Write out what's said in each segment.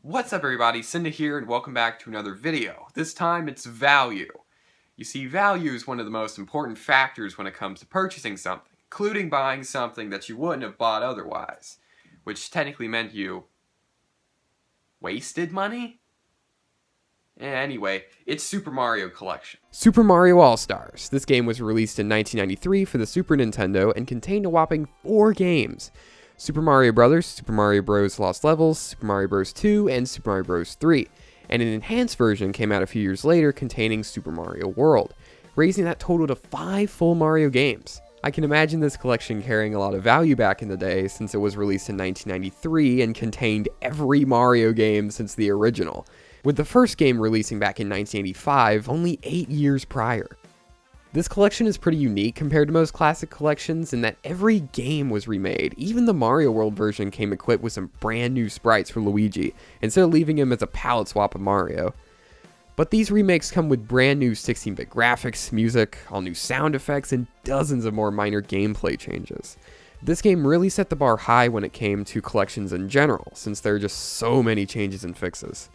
What's up everybody, Cynda here and welcome back to another video. This time it's value. You see, value is one of the most important factors when it comes to purchasing something, including buying something that you wouldn't have bought otherwise, which technically meant you wasted money? Anyway, it's Super Mario Collection. Super Mario All-Stars. This game was released in 1993 for the Super Nintendo and contained a whopping 4 games. Super Mario Bros., Super Mario Bros. Lost Levels, Super Mario Bros. 2, and Super Mario Bros. 3, and an enhanced version came out a few years later containing Super Mario World, raising that total to 5 full Mario games. I can imagine this collection carrying a lot of value back in the day since it was released in 1993 and contained every Mario game since the original, with the first game releasing back in 1985, only 8 years prior. This collection is pretty unique compared to most classic collections in that every game was remade. Even the Mario World version came equipped with some brand new sprites for Luigi, instead of leaving him as a palette swap of Mario. But these remakes come with brand new 16-bit graphics, music, all new sound effects, and dozens of more minor gameplay changes. This game really set the bar high when it came to collections in general, since there are just so many changes and fixes.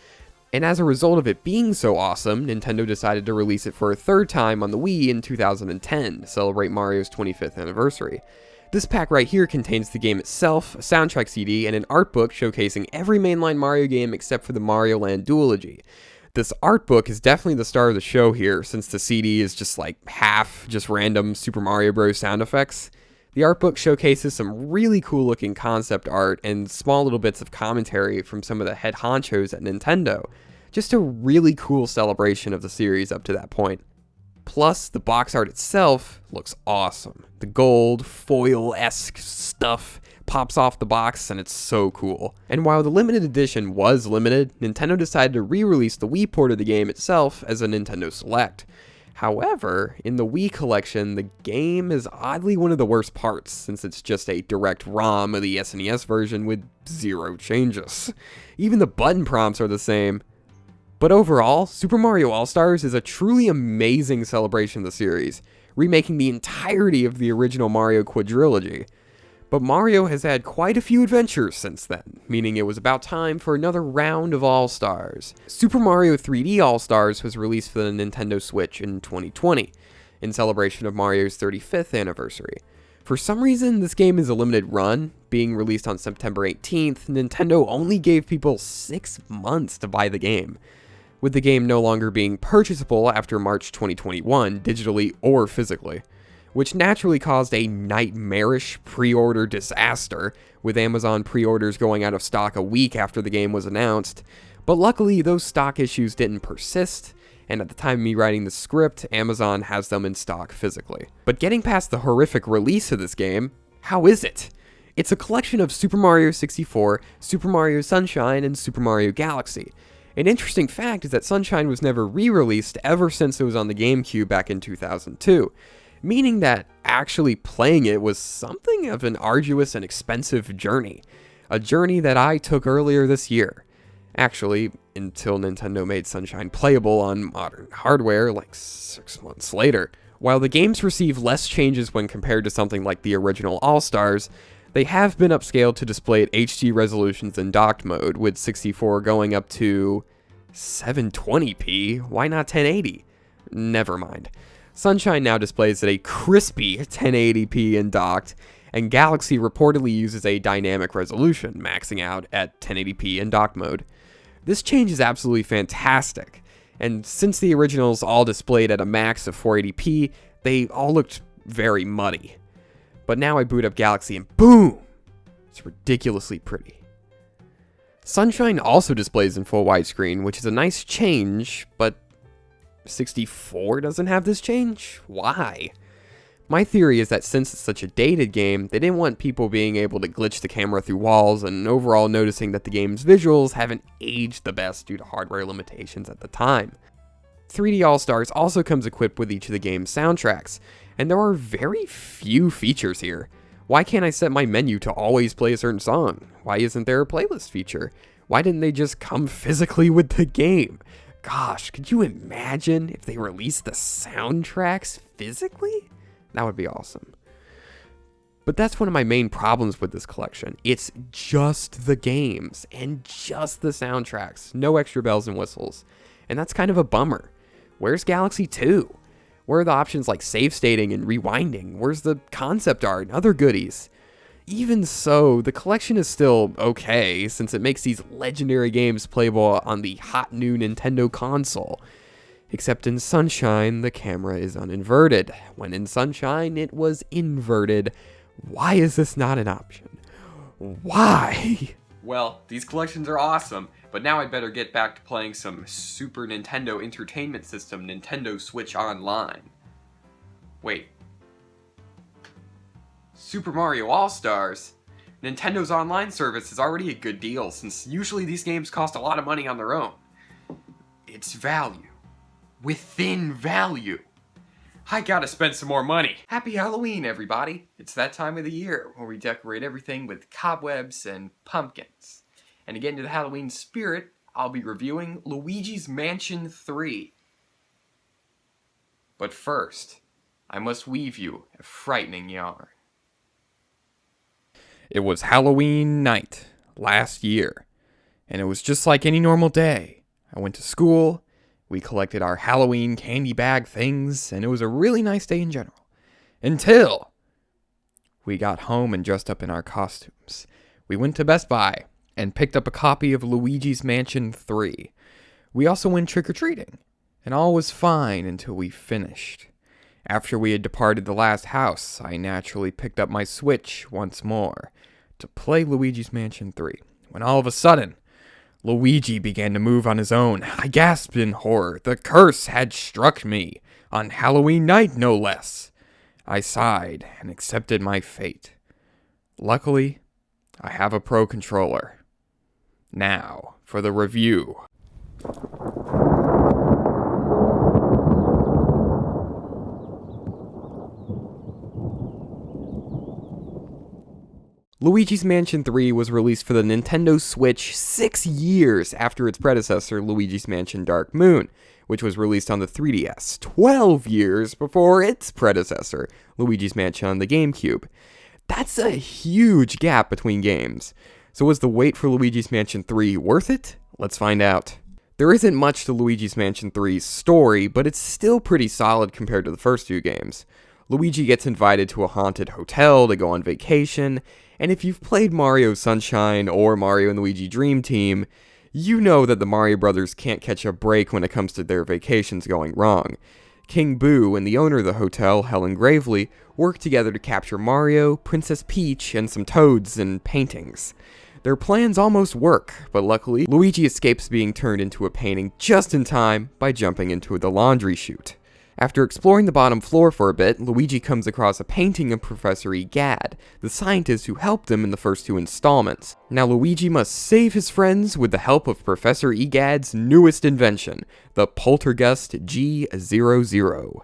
And as a result of it being so awesome, Nintendo decided to release it for a third time on the Wii in 2010 to celebrate Mario's 25th anniversary. This pack right here contains the game itself, a soundtrack CD, and an art book showcasing every mainline Mario game except for the Mario Land Duology. This art book is definitely the star of the show here, since the CD is just like half just random Super Mario Bros. Sound effects. The art book showcases some really cool looking concept art and small little bits of commentary from some of the head honchos at Nintendo. Just a really cool celebration of the series up to that point. Plus, the box art itself looks awesome. The gold, foil-esque stuff pops off the box and it's so cool. And while the limited edition was limited, Nintendo decided to re-release the Wii port of the game itself as a Nintendo Select. However, in the Wii collection, the game is oddly one of the worst parts, since it's just a direct ROM of the SNES version with 0 changes. Even the button prompts are the same. But overall, Super Mario All-Stars is a truly amazing celebration of the series, remaking the entirety of the original Mario quadrilogy. But Mario has had quite a few adventures since then, meaning it was about time for another round of All-Stars. Super Mario 3D All-Stars was released for the Nintendo Switch in 2020, in celebration of Mario's 35th anniversary. For some reason, this game is a limited run. Being released on September 18th, Nintendo only gave people 6 months to buy the game, with the game no longer being purchasable after March 2021, digitally or physically, which naturally caused a nightmarish pre-order disaster, with Amazon pre-orders going out of stock a week after the game was announced. But luckily, those stock issues didn't persist, and at the time of me writing the script, Amazon has them in stock physically. But getting past the horrific release of this game, how is it? It's a collection of Super Mario 64, Super Mario Sunshine, and Super Mario Galaxy. An interesting fact is that Sunshine was never re-released ever since it was on the GameCube back in 2002. Meaning that actually playing it was something of an arduous and expensive journey. A journey that I took earlier this year. Actually, until Nintendo made Sunshine playable on modern hardware like 6 months later. While the games receive less changes when compared to something like the original All-Stars, they have been upscaled to display at HD resolutions in docked mode, with 64 going up to 720p. Why not 1080? Never mind. Sunshine now displays at a crispy 1080p in docked, and Galaxy reportedly uses a dynamic resolution, maxing out at 1080p in docked mode. This change is absolutely fantastic, and since the originals all displayed at a max of 480p, they all looked very muddy. But now I boot up Galaxy and boom! It's ridiculously pretty. Sunshine also displays in full widescreen, which is a nice change, but 64 doesn't have this change? Why? My theory is that since it's such a dated game, they didn't want people being able to glitch the camera through walls and overall noticing that the game's visuals haven't aged the best due to hardware limitations at the time. 3D All-Stars also comes equipped with each of the game's soundtracks, and there are very few features here. Why can't I set my menu to always play a certain song? Why isn't there a playlist feature? Why didn't they just come physically with the game? Gosh, could you imagine if they released the soundtracks physically? That would be awesome. But that's one of my main problems with this collection. It's just the games and just the soundtracks. No extra bells and whistles. And that's kind of a bummer. Where's Galaxy 2? Where are the options like save stating and rewinding? Where's the concept art and other goodies? Even so, the collection is still okay, since it makes these legendary games playable on the hot new Nintendo console. Except in Sunshine, the camera is uninverted. When in Sunshine, it was inverted. Why is this not an option? Why? Well, these collections are awesome, but now I'd better get back to playing some Super Nintendo Entertainment System Nintendo Switch Online. Wait. Super Mario All-Stars? Nintendo's online service is already a good deal, since usually these games cost a lot of money on their own. It's value. Within value. I gotta spend some more money. Happy Halloween, everybody. It's that time of the year where we decorate everything with cobwebs and pumpkins. And to get into the Halloween spirit, I'll be reviewing Luigi's Mansion 3. But first, I must weave you a frightening yarn. It was Halloween night last year, and it was just like any normal day. I went to school. We collected our Halloween candy bag things, and it was a really nice day in general. Until we got home and dressed up in our costumes. We went to Best Buy and picked up a copy of Luigi's Mansion 3. We also went trick-or-treating, and all was fine until we finished. After we had departed the last house, I naturally picked up my Switch once more to play Luigi's Mansion 3, when all of a sudden, Luigi began to move on his own. I gasped in horror. The curse had struck me, on Halloween night no less. I sighed and accepted my fate. Luckily, I have a Pro Controller. Now, for the review. Luigi's Mansion 3 was released for the Nintendo Switch 6 years after its predecessor, Luigi's Mansion Dark Moon, which was released on the 3DS, 12 years before its predecessor, Luigi's Mansion on the GameCube. That's a huge gap between games. So was the wait for Luigi's Mansion 3 worth it? Let's find out. There isn't much to Luigi's Mansion 3's story, but it's still pretty solid compared to the first two games. Luigi gets invited to a haunted hotel to go on vacation, and if you've played Mario Sunshine or Mario and Luigi Dream Team, you know that the Mario Brothers can't catch a break when it comes to their vacations going wrong. King Boo and the owner of the hotel, Helen Gravely, work together to capture Mario, Princess Peach, and some toads and paintings. Their plans almost work, but luckily, Luigi escapes being turned into a painting just in time by jumping into the laundry chute. After exploring the bottom floor for a bit, Luigi comes across a painting of Professor Egad, the scientist who helped him in the first two installments. Now Luigi must save his friends with the help of Professor Egad's newest invention, the Poltergust G00.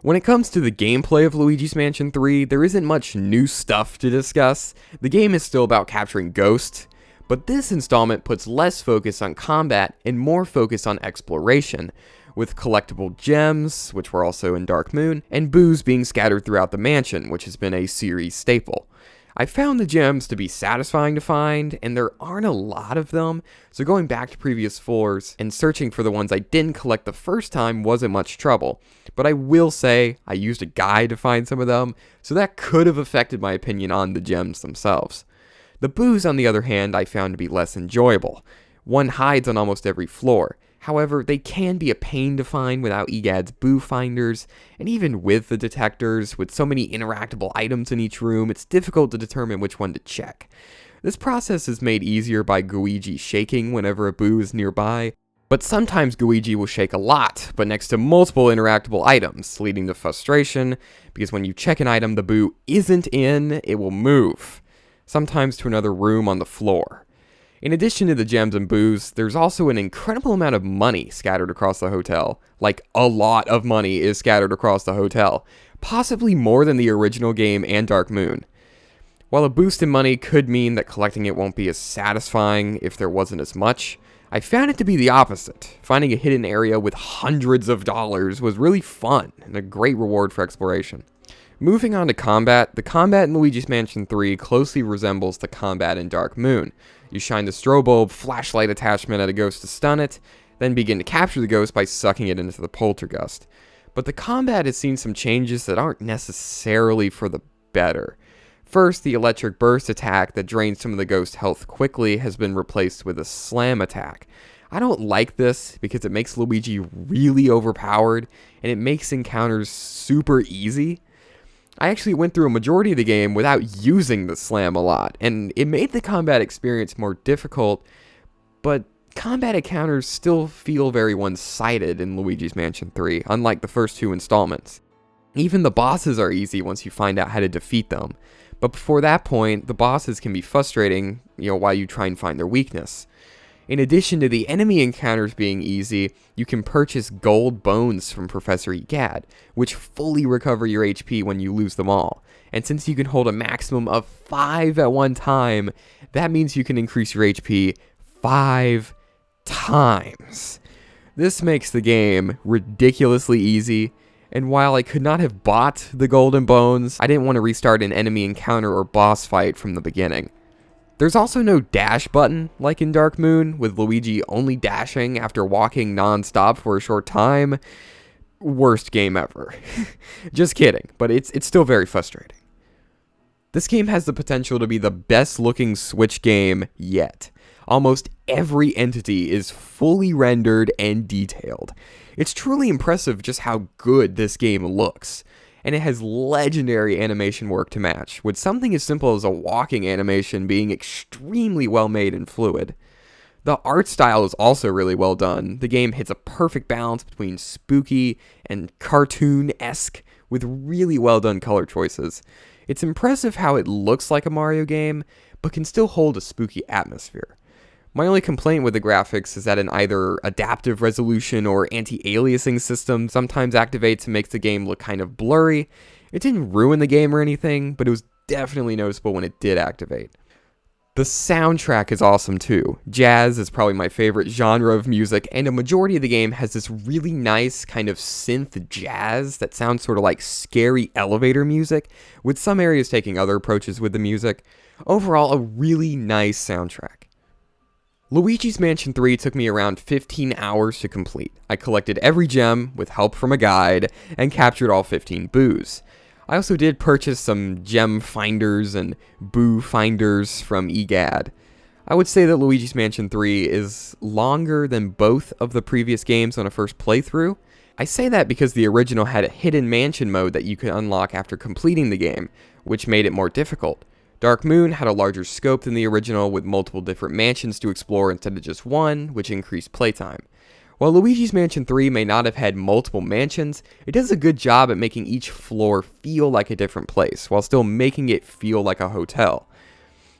When it comes to the gameplay of Luigi's Mansion 3, there isn't much new stuff to discuss. The game is still about capturing ghosts, but this installment puts less focus on combat and more focus on exploration, with collectible gems, which were also in Dark Moon, and boos being scattered throughout the mansion, which has been a series staple. I found the gems to be satisfying to find, and there aren't a lot of them, so going back to previous floors and searching for the ones I didn't collect the first time wasn't much trouble. But I will say, I used a guide to find some of them, so that could have affected my opinion on the gems themselves. The boos, on the other hand, I found to be less enjoyable. One hides on almost every floor. However, they can be a pain to find without Egad's boo finders, and even with the detectors, with so many interactable items in each room, it's difficult to determine which one to check. This process is made easier by Luigi shaking whenever a boo is nearby, but sometimes Luigi will shake a lot, but next to multiple interactable items, leading to frustration, because when you check an item the boo isn't in, it will move, sometimes to another room on the floor. In addition to the gems and boos, there's also an incredible amount of money scattered across the hotel. Like, a lot of money is scattered across the hotel. Possibly more than the original game and Dark Moon. While a boost in money could mean that collecting it won't be as satisfying if there wasn't as much, I found it to be the opposite. Finding a hidden area with hundreds of dollars was really fun and a great reward for exploration. Moving on to combat, the combat in Luigi's Mansion 3 closely resembles the combat in Dark Moon. You shine the strobe bulb flashlight attachment at a ghost to stun it, then begin to capture the ghost by sucking it into the poltergust. But the combat has seen some changes that aren't necessarily for the better. First, the electric burst attack that drains some of the ghost's health quickly has been replaced with a slam attack. I don't like this because it makes Luigi really overpowered and it makes encounters super easy. I actually went through a majority of the game without using the slam a lot, and it made the combat experience more difficult, but combat encounters still feel very one-sided in Luigi's Mansion 3, unlike the first two installments. Even the bosses are easy once you find out how to defeat them, but before that point, the bosses can be frustrating, while you try and find their weakness. In addition to the enemy encounters being easy, you can purchase gold bones from Professor Egad, which fully recover your HP when you lose them all. And since you can hold a maximum of 5 at one time, that means you can increase your HP 5 times. This makes the game ridiculously easy, and while I could not have bought the golden bones, I didn't want to restart an enemy encounter or boss fight from the beginning. There's also no dash button, like in Dark Moon, with Luigi only dashing after walking non-stop for a short time. Worst game ever. Just kidding, but it's still very frustrating. This game has the potential to be the best looking Switch game yet. Almost every entity is fully rendered and detailed. It's truly impressive just how good this game looks. And it has legendary animation work to match, with something as simple as a walking animation being extremely well made and fluid. The art style is also really well done. The game hits a perfect balance between spooky and cartoon-esque, with really well done color choices. It's impressive how it looks like a Mario game, but can still hold a spooky atmosphere. My only complaint with the graphics is that an either adaptive resolution or anti-aliasing system sometimes activates and makes the game look kind of blurry. It didn't ruin the game or anything, but it was definitely noticeable when it did activate. The soundtrack is awesome too. Jazz is probably my favorite genre of music, and a majority of the game has this really nice kind of synth jazz that sounds sort of like scary elevator music, with some areas taking other approaches with the music. Overall, a really nice soundtrack. Luigi's Mansion 3 took me around 15 hours to complete. I collected every gem with help from a guide and captured all 15 boos. I also did purchase some gem finders and boo finders from Egad. I would say that Luigi's Mansion 3 is longer than both of the previous games on a first playthrough. I say that because the original had a hidden mansion mode that you could unlock after completing the game, which made it more difficult. Dark Moon had a larger scope than the original with multiple different mansions to explore instead of just one, which increased playtime. While Luigi's Mansion 3 may not have had multiple mansions, it does a good job at making each floor feel like a different place, while still making it feel like a hotel.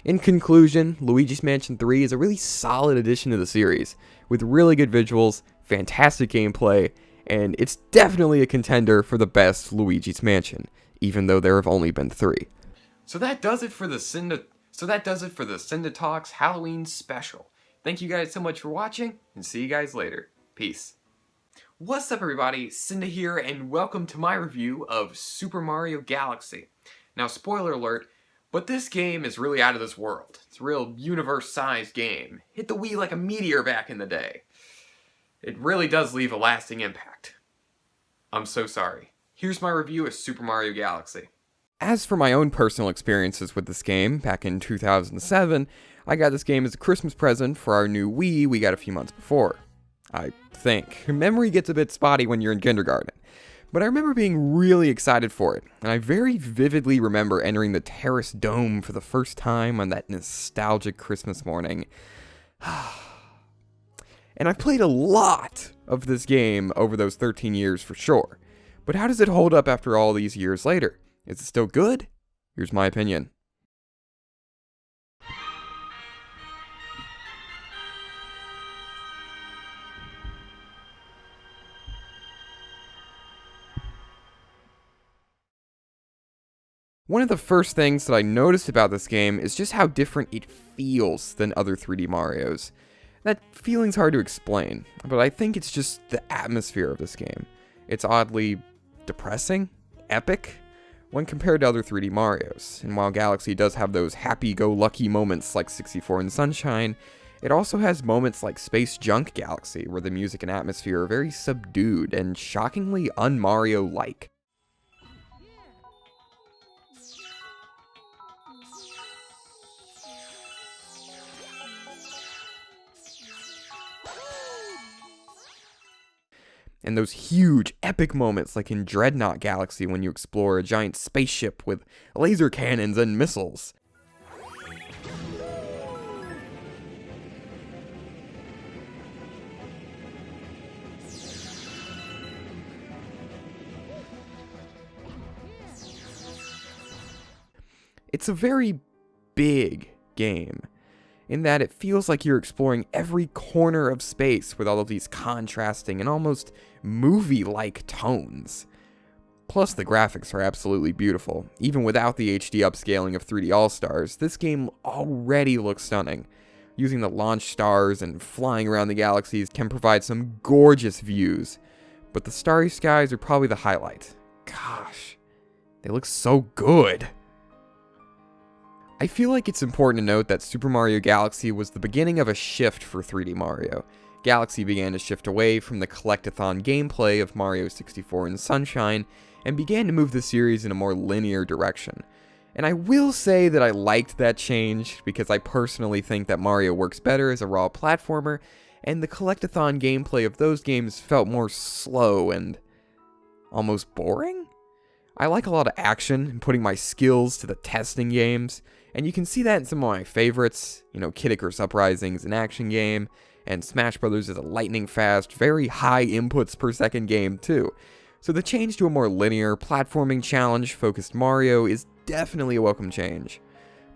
In conclusion, Luigi's Mansion 3 is a really solid addition to the series, with really good visuals, fantastic gameplay, and it's definitely a contender for the best Luigi's Mansion, even though there have only been 3. So that does it for the Cynda Talks Halloween special. Thank you guys so much for watching, and see you guys later. Peace. What's up everybody, Cynda here, and welcome to my review of Super Mario Galaxy. Now spoiler alert, but this game is really out of this world. It's a real universe-sized game. Hit the Wii like a meteor back in the day. It really does leave a lasting impact. I'm so sorry. Here's my review of Super Mario Galaxy. As for my own personal experiences with this game, back in 2007, I got this game as a Christmas present for our new Wii we got a few months before. I think. Memory gets a bit spotty when you're in kindergarten. But I remember being really excited for it, and I very vividly remember entering the Terrace Dome for the first time on that nostalgic Christmas morning. And I've played a lot of this game over those 13 years for sure. But how does it hold up after all these years later? Is it still good? Here's my opinion. One of the first things that I noticed about this game is just how different it feels than other 3D Marios. That feeling's hard to explain, but I think it's just the atmosphere of this game. It's oddly depressing, epic, when compared to other 3D Marios, and while Galaxy does have those happy-go-lucky moments like 64 and Sunshine, it also has moments like Space Junk Galaxy, where the music and atmosphere are very subdued and shockingly un-Mario-like. And those huge, epic moments like in Dreadnought Galaxy when you explore a giant spaceship with laser cannons and missiles. It's a very big game, in that it feels like you're exploring every corner of space with all of these contrasting and almost movie-like tones. Plus, the graphics are absolutely beautiful. Even without the HD upscaling of 3D All-Stars, this game already looks stunning. Using the launch stars and flying around the galaxies can provide some gorgeous views, but the starry skies are probably the highlight. Gosh, they look so good. I feel like it's important to note that Super Mario Galaxy was the beginning of a shift for 3D Mario. Galaxy began to shift away from the collectathon gameplay of Mario 64 and Sunshine, and began to move the series in a more linear direction. And I will say that I liked that change, because I personally think that Mario works better as a raw platformer, and the collectathon gameplay of those games felt more slow and almost boring? I like a lot of action and putting my skills to the test in games, and you can see that in some of my favorites. Kid Icarus Uprising is an action game, and Smash Bros. Is a lightning-fast, very high inputs per second game too. So the change to a more linear, platforming challenge-focused Mario is definitely a welcome change.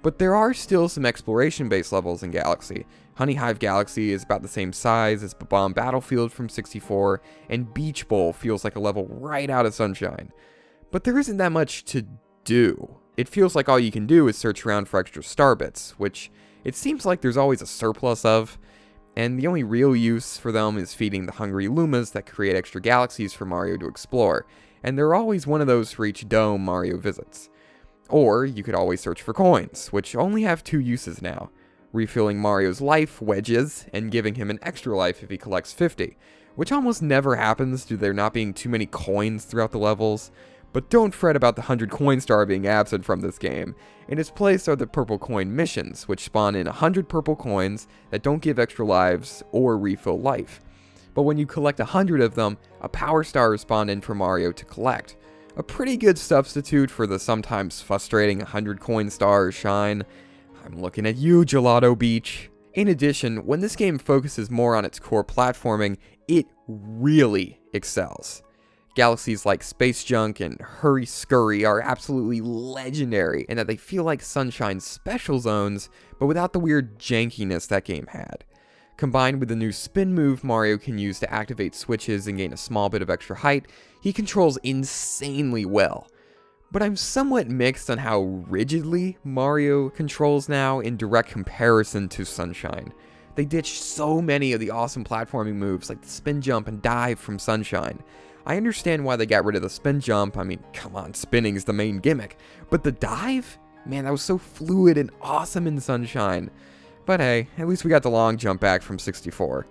But there are still some exploration-based levels in Galaxy. Honey Hive Galaxy is about the same size as Bomb Battlefield from 64, and Beach Bowl feels like a level right out of Sunshine. But there isn't that much to do. It feels like all you can do is search around for extra star bits, which it seems like there's always a surplus of, and the only real use for them is feeding the hungry Lumas that create extra galaxies for Mario to explore, and there are always one of those for each dome Mario visits. Or you could always search for coins, which only have 2 uses now: refilling Mario's life wedges and giving him an extra life if he collects 50, which almost never happens due to there not being too many coins throughout the levels. But don't fret about the 100 coin star being absent from this game. In its place are the purple coin missions, which spawn in 100 purple coins that don't give extra lives or refill life. But when you collect 100 of them, a power star is spawned in for Mario to collect. A pretty good substitute for the sometimes frustrating 100 coin star shine. I'm looking at you, Gelato Beach. In addition, when this game focuses more on its core platforming, it really excels. Galaxies like Space Junk and Hurry Scurry are absolutely legendary in that they feel like Sunshine's special zones, but without the weird jankiness that game had. Combined with the new spin move Mario can use to activate switches and gain a small bit of extra height, he controls insanely well. But I'm somewhat mixed on how rigidly Mario controls now in direct comparison to Sunshine. They ditched so many of the awesome platforming moves like the spin jump and dive from Sunshine. I understand why they got rid of the spin jump. I mean, come on, spinning's the main gimmick. But the dive? Man, that was so fluid and awesome in Sunshine. But hey, at least we got the long jump back from 64.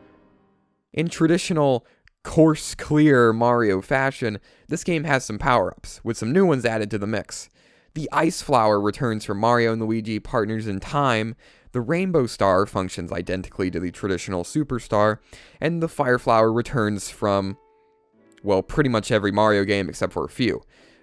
In traditional course clear Mario fashion, this game has some power-ups, with some new ones added to the mix. The Ice Flower returns for Mario and Luigi partners in time, the Rainbow Star functions identically to the traditional Superstar, and the Fire Flower returns from, well, pretty much every Mario game except for a few.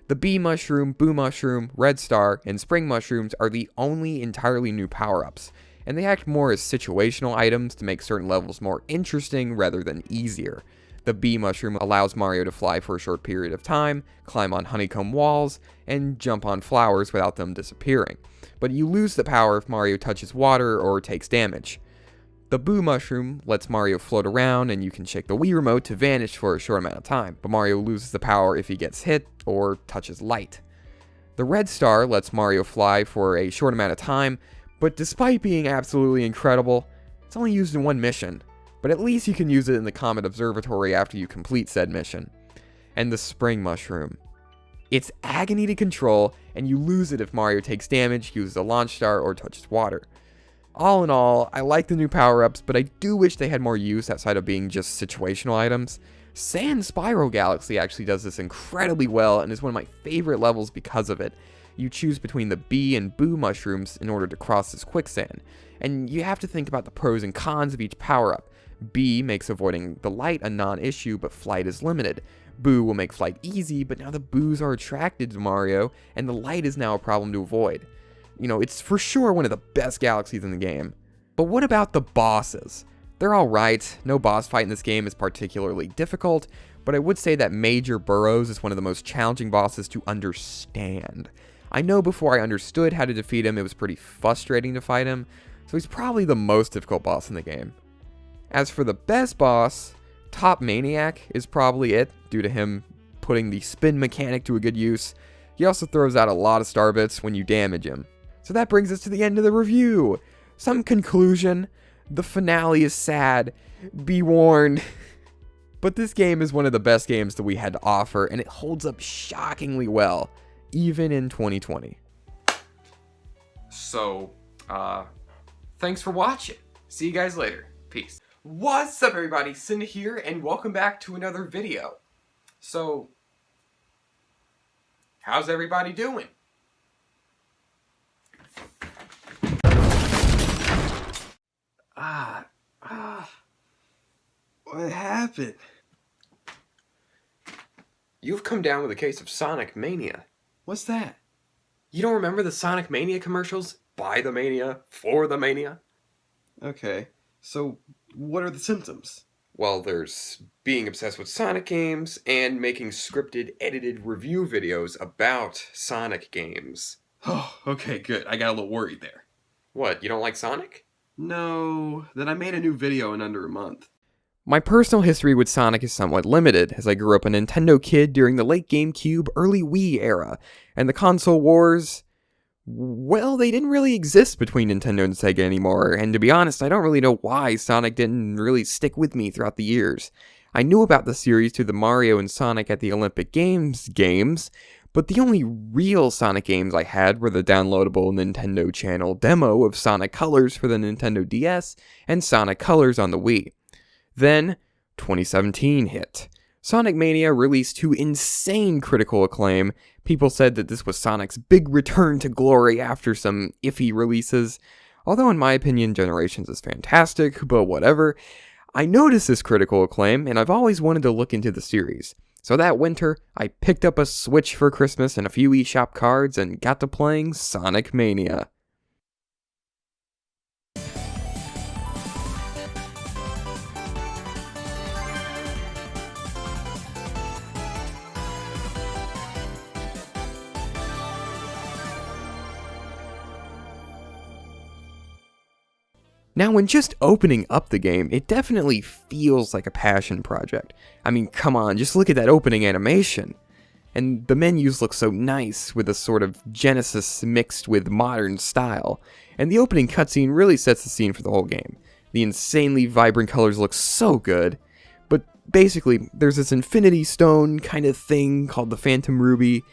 The Bee Mushroom, Boo Mushroom, Red Star, and Spring Mushrooms are the only entirely new power-ups, and they act more as situational items to make certain levels more interesting rather than easier. The Bee Mushroom allows Mario to fly for a short period of time, climb on honeycomb walls, and jump on flowers without them disappearing, but you lose the power if Mario touches water or takes damage. The Boo Mushroom lets Mario float around, and you can shake the Wii Remote to vanish for a short amount of time, but Mario loses the power if he gets hit or touches light. The Red Star lets Mario fly for a short amount of time, but despite being absolutely incredible, it's only used in one mission, but at least you can use it in the Comet Observatory after you complete said mission. And the Spring Mushroom. It's agony to control, and you lose it if Mario takes damage, uses a launch star, or touches water. All in all, I like the new power-ups, but I do wish they had more use outside of being just situational items. Sand Spiral Galaxy actually does this incredibly well and is one of my favorite levels because of it. You choose between the bee and boo mushrooms in order to cross this quicksand, and you have to think about the pros and cons of each power-up. Bee makes avoiding the light a non-issue, but flight is limited. Boo will make flight easy, but now the boos are attracted to Mario, and the light is now a problem to avoid. You know, it's for sure one of the best galaxies in the game. But what about the bosses? They're alright, no boss fight in this game is particularly difficult, but I would say that Major Burrows is one of the most challenging bosses to understand. I know before I understood how to defeat him, it was pretty frustrating to fight him, so he's probably the most difficult boss in the game. As for the best boss, Top Maniac is probably it, due to him putting the spin mechanic to a good use. He also throws out a lot of star bits when you damage him. So that brings us to the end of the review. Some conclusion. The finale is sad. Be warned. But this game is one of the best games that we had to offer, and it holds up shockingly well, even in 2020. So, thanks for watching. See you guys later. Peace. What's up, everybody? Cynda here, and welcome back to another video. So, how's everybody doing? What happened? You've come down with a case of Sonic Mania. What's that? You don't remember the Sonic Mania commercials? Buy the Mania, for the Mania? Okay, so what are the symptoms? Well, there's being obsessed with Sonic games and making scripted, edited review videos about Sonic games. Oh, okay, good. I got a little worried there. What, you don't like Sonic? No, then I made a new video in under a month. My personal history with Sonic is somewhat limited, as I grew up a Nintendo kid during the late GameCube, early Wii era, and the console wars, well, they didn't really exist between Nintendo and Sega anymore, and to be honest, I don't really know why Sonic didn't really stick with me throughout the years. I knew about the series through the Mario and Sonic at the Olympic games, but the only real Sonic games I had were the downloadable Nintendo Channel demo of Sonic Colors for the Nintendo DS and Sonic Colors on the Wii. Then, 2017 hit. Sonic Mania released to insane critical acclaim. People said that this was Sonic's big return to glory after some iffy releases. Although in my opinion, Generations is fantastic, but whatever. I noticed this critical acclaim, and I've always wanted to look into the series. So that winter, I picked up a Switch for Christmas and a few eShop cards and got to playing Sonic Mania. Now, when just opening up the game, it definitely feels like a passion project. I mean, come on, just look at that opening animation. And the menus look so nice, with a sort of Genesis mixed with modern style. And the opening cutscene really sets the scene for the whole game. The insanely vibrant colors look so good. But basically, there's this Infinity Stone kind of thing called the Phantom Ruby.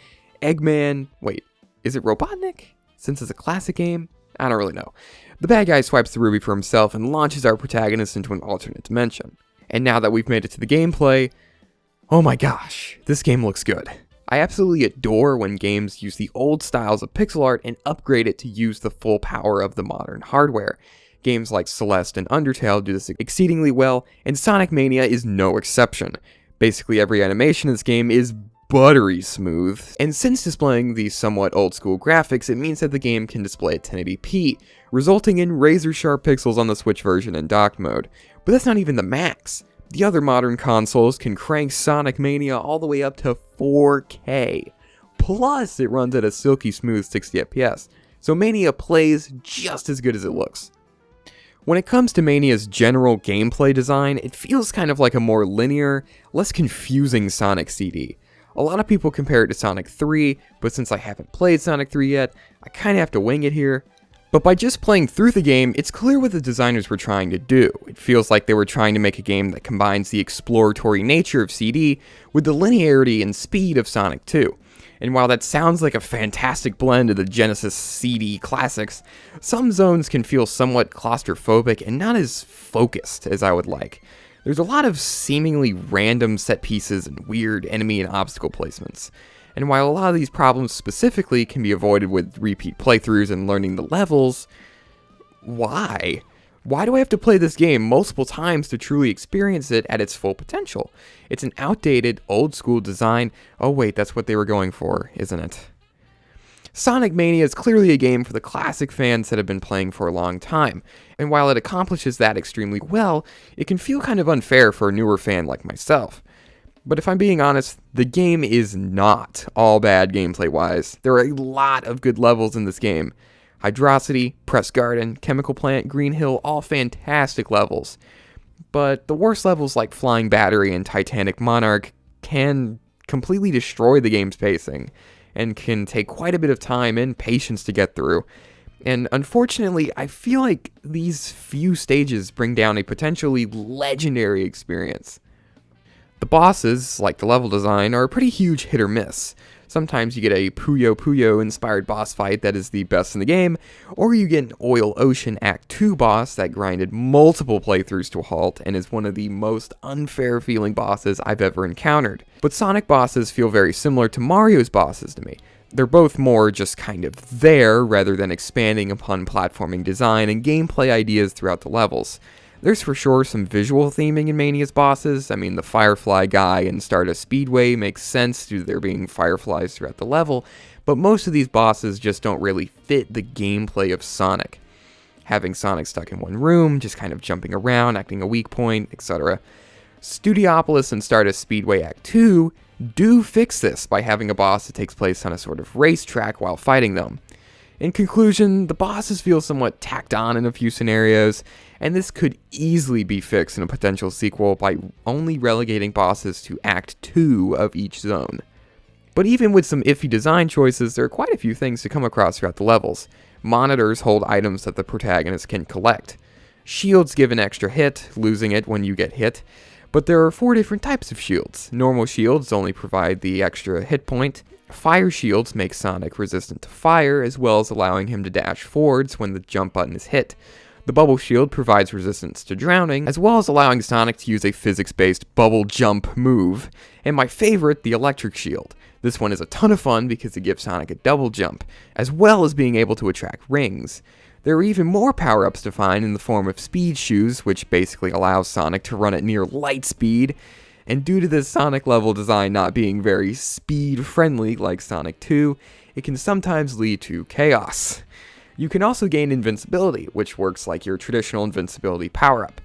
Eggman, wait, is it Robotnik? Since it's a classic game? I don't really know. The bad guy swipes the ruby for himself and launches our protagonist into an alternate dimension. And now that we've made it to the gameplay, oh my gosh, this game looks good. I absolutely adore when games use the old styles of pixel art and upgrade it to use the full power of the modern hardware. Games like Celeste and Undertale do this exceedingly well, and Sonic Mania is no exception. Basically every animation in this game is buttery smooth, and since displaying these somewhat old school graphics, it means that the game can display at 1080p, resulting in razor sharp pixels on the Switch version in docked mode. But that's not even the max. The other modern consoles can crank Sonic Mania all the way up to 4K. Plus, it runs at a silky smooth 60 FPS, so Mania plays just as good as it looks. When it comes to Mania's general gameplay design, it feels kind of like a more linear, less confusing Sonic CD. A lot of people compare it to Sonic 3, but since I haven't played Sonic 3 yet, I kinda have to wing it here. But by just playing through the game, it's clear what the designers were trying to do. It feels like they were trying to make a game that combines the exploratory nature of CD with the linearity and speed of Sonic 2. And while that sounds like a fantastic blend of the Genesis CD classics, some zones can feel somewhat claustrophobic and not as focused as I would like. There's a lot of seemingly random set pieces and weird enemy and obstacle placements. And while a lot of these problems specifically can be avoided with repeat playthroughs and learning the levels, why? Why do I have to play this game multiple times to truly experience it at its full potential? It's an outdated, old-school design. Oh wait, that's what they were going for, isn't it? Sonic Mania is clearly a game for the classic fans that have been playing for a long time, and while it accomplishes that extremely well, it can feel kind of unfair for a newer fan like myself. But if I'm being honest, the game is not all bad gameplay-wise. There are a lot of good levels in this game. Hydrocity, Press Garden, Chemical Plant, Green Hill, all fantastic levels. But the worst levels like Flying Battery and Titanic Monarch can completely destroy the game's pacing, and can take quite a bit of time and patience to get through. And unfortunately, I feel like these few stages bring down a potentially legendary experience. The bosses, like the level design, are a pretty huge hit or miss. Sometimes you get a Puyo Puyo inspired boss fight that is the best in the game, or you get an Oil Ocean Act 2 boss that grinded multiple playthroughs to a halt and is one of the most unfair feeling bosses I've ever encountered. But Sonic bosses feel very similar to Mario's bosses to me. They're both more just kind of there rather than expanding upon platforming design and gameplay ideas throughout the levels. There's for sure some visual theming in Mania's bosses. I mean, the Firefly guy in Stardust Speedway makes sense due to there being fireflies throughout the level, but most of these bosses just don't really fit the gameplay of Sonic. Having Sonic stuck in one room, just kind of jumping around, acting a weak point, etc. Studiopolis and Stardust Speedway Act 2 do fix this by having a boss that takes place on a sort of racetrack while fighting them. In conclusion, the bosses feel somewhat tacked on in a few scenarios, and this could easily be fixed in a potential sequel by only relegating bosses to Act 2 of each zone. But even with some iffy design choices, there are quite a few things to come across throughout the levels. Monitors hold items that the protagonist can collect. Shields give an extra hit, losing it when you get hit. But there are 4 different types of shields. Normal shields only provide the extra hit point. Fire shields make Sonic resistant to fire, as well as allowing him to dash forwards when the jump button is hit. The bubble shield provides resistance to drowning, as well as allowing Sonic to use a physics-based bubble jump move. And my favorite, the electric shield. This one is a ton of fun because it gives Sonic a double jump, as well as being able to attract rings. There are even more power-ups to find in the form of speed shoes, which basically allows Sonic to run at near light speed. And due to this Sonic level design not being very speed-friendly like Sonic 2, it can sometimes lead to chaos. You can also gain invincibility, which works like your traditional invincibility power-up.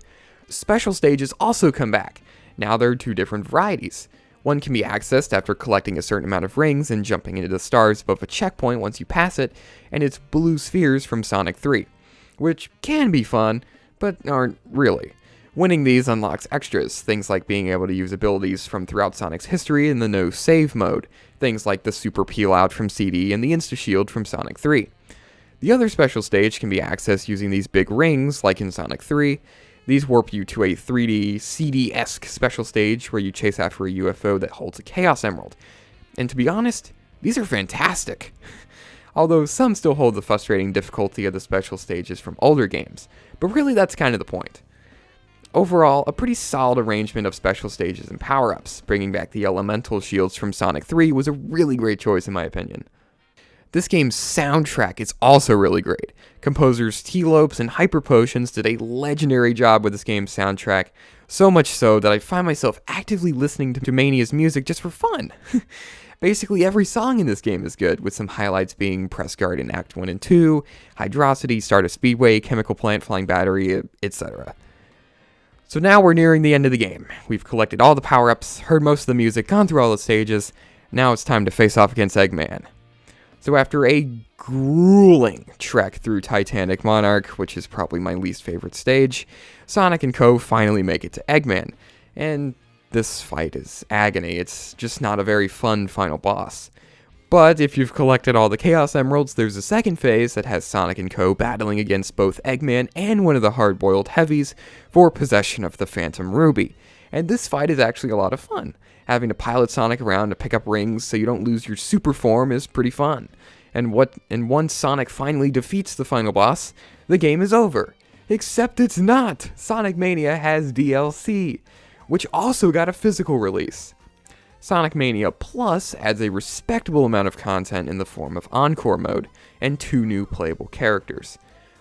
Special stages also come back. Now there are 2 different varieties. One can be accessed after collecting a certain amount of rings and jumping into the stars above a checkpoint once you pass it, and it's blue spheres from Sonic 3, which can be fun, but aren't really. Winning these unlocks extras, things like being able to use abilities from throughout Sonic's history in the no save mode, things like the Super Peel Out from CD and the Insta Shield from Sonic 3. The other special stage can be accessed using these big rings, like in Sonic 3. These warp you to a 3D CD-esque special stage where you chase after a UFO that holds a Chaos Emerald. And to be honest, these are fantastic. Although some still hold the frustrating difficulty of the special stages from older games, but really that's kind of the point. Overall, a pretty solid arrangement of special stages and power-ups. Bringing back the elemental shields from Sonic 3 was a really great choice in my opinion. This game's soundtrack is also really great. Composers T-Lopes and Hyper Potions did a legendary job with this game's soundtrack, so much so that I find myself actively listening to Mania's music just for fun. Basically every song in this game is good, with some highlights being Press Garden Act 1 and 2, Hydrocity, Stardust Speedway, Chemical Plant, Flying Battery, etc. So now we're nearing the end of the game. We've collected all the power-ups, heard most of the music, gone through all the stages. Now it's time to face off against Eggman. So after a grueling trek through Titanic Monarch, which is probably my least favorite stage, Sonic and Co. finally make it to Eggman. And this fight is agony. It's just not a very fun final boss. But if you've collected all the Chaos Emeralds, there's a second phase that has Sonic and Co. battling against both Eggman and one of the hard-boiled heavies for possession of the Phantom Ruby. And this fight is actually a lot of fun. Having to pilot Sonic around to pick up rings so you don't lose your super form is pretty fun. And once Sonic finally defeats the final boss, the game is over. Except it's not! Sonic Mania has DLC, which also got a physical release. Sonic Mania Plus adds a respectable amount of content in the form of Encore Mode, and 2 new playable characters.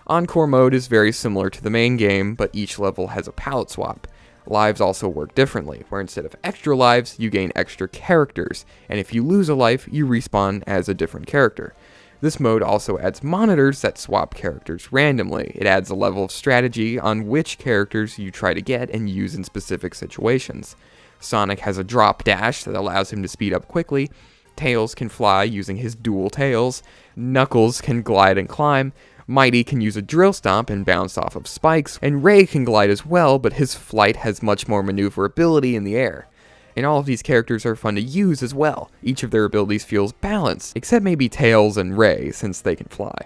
Encore Mode is very similar to the main game, but each level has a palette swap. Lives also work differently, where instead of extra lives, you gain extra characters, and if you lose a life, you respawn as a different character. This mode also adds monitors that swap characters randomly. It adds a level of strategy on which characters you try to get and use in specific situations. Sonic has a drop dash that allows him to speed up quickly, Tails can fly using his dual tails, Knuckles can glide and climb, Mighty can use a drill stomp and bounce off of spikes, and Ray can glide as well, but his flight has much more maneuverability in the air. And all of these characters are fun to use as well. Each of their abilities feels balanced, except maybe Tails and Ray, since they can fly.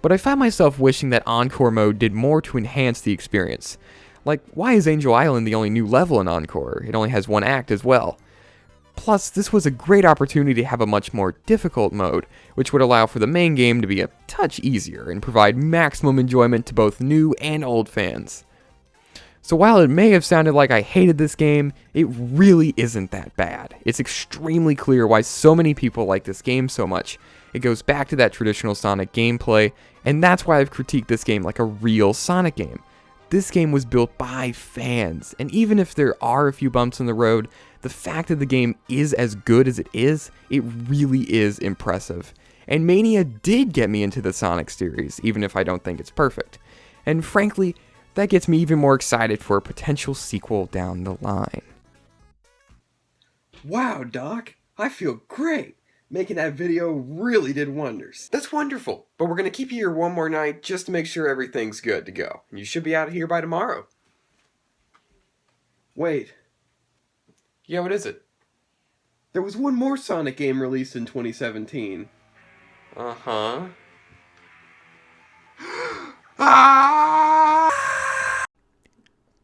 But I found myself wishing that Encore Mode did more to enhance the experience. Like, why is Angel Island the only new level in Encore? It only has 1 act as well. Plus, this was a great opportunity to have a much more difficult mode, which would allow for the main game to be a touch easier and provide maximum enjoyment to both new and old fans. So while it may have sounded like I hated this game, it really isn't that bad. It's extremely clear why so many people like this game so much. It goes back to that traditional Sonic gameplay, and that's why I've critiqued this game like a real Sonic game. This game was built by fans, and even if there are a few bumps in the road, the fact that the game is as good as it really is impressive. And Mania did get me into the Sonic series, even if I don't think it's perfect. And frankly, that gets me even more excited for a potential sequel down the line. Wow, Doc, I feel great. Making that video really did wonders. That's wonderful, but we're going to keep you here one more night just to make sure everything's good to go. You should be out of here by tomorrow. Wait. Yeah, what is it? There was one more Sonic game released in 2017. Uh-huh.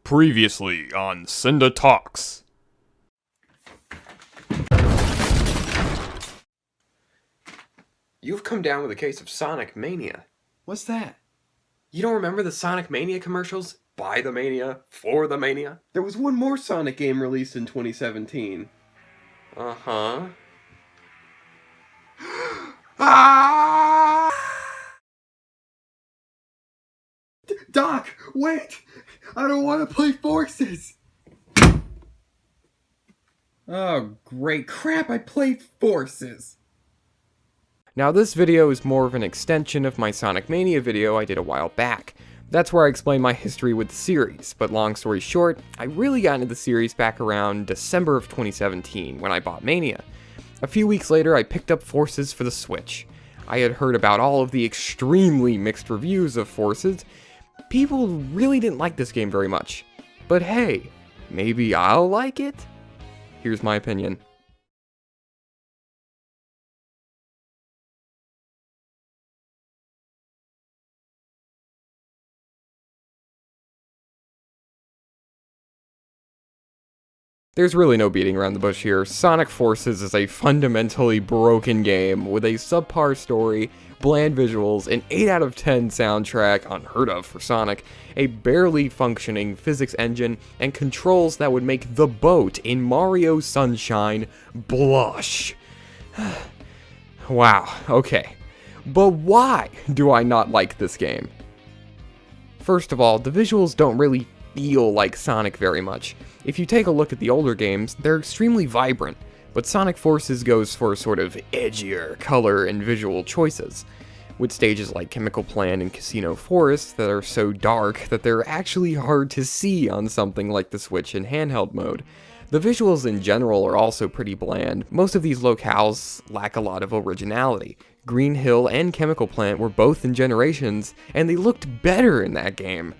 Previously on Cynda Talks. You've come down with a case of Sonic Mania. What's that? You don't remember the Sonic Mania commercials? By the Mania, for the Mania? There was one more Sonic game released in 2017. Uh-huh. Doc, wait! I don't want to play Forces! Oh, great crap, I played Forces! Now this video is more of an extension of my Sonic Mania video I did a while back. That's where I explain my history with the series, but long story short, I really got into the series back around December of 2017 when I bought Mania. A few weeks later, I picked up Forces for the Switch. I had heard about all of the extremely mixed reviews of Forces. People really didn't like this game very much. But hey, maybe I'll like it? Here's my opinion. There's really no beating around the bush here. Sonic Forces is a fundamentally broken game with a subpar story, bland visuals, an 8 out of 10 soundtrack, unheard of for Sonic, a barely functioning physics engine, and controls that would make the boat in Mario Sunshine blush. Wow, okay. But why do I not like this game? First of all, the visuals don't really feel like Sonic very much. If you take a look at the older games, they're extremely vibrant, but Sonic Forces goes for sort of edgier color and visual choices, with stages like Chemical Plant and Casino Forest that are so dark that they're actually hard to see on something like the Switch in handheld mode. The visuals in general are also pretty bland. Most of these locales lack a lot of originality. Green Hill and Chemical Plant were both in Generations, and they looked better in that game.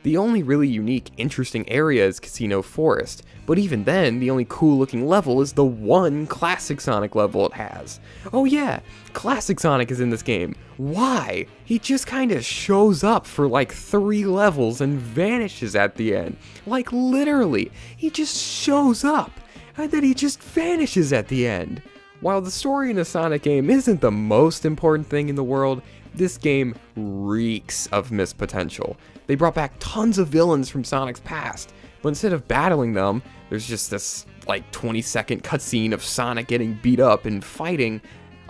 The only really unique, interesting area is Casino Forest, but even then, the only cool looking level is the one Classic Sonic level it has. Oh yeah, Classic Sonic is in this game. Why? He just kinda shows up for like 3 levels and vanishes at the end. Like literally, he just shows up, and then he just vanishes at the end. While the story in a Sonic game isn't the most important thing in the world, this game reeks of missed potential. They brought back tons of villains from Sonic's past, but instead of battling them, there's just this like 20-second cutscene of Sonic getting beat up and fighting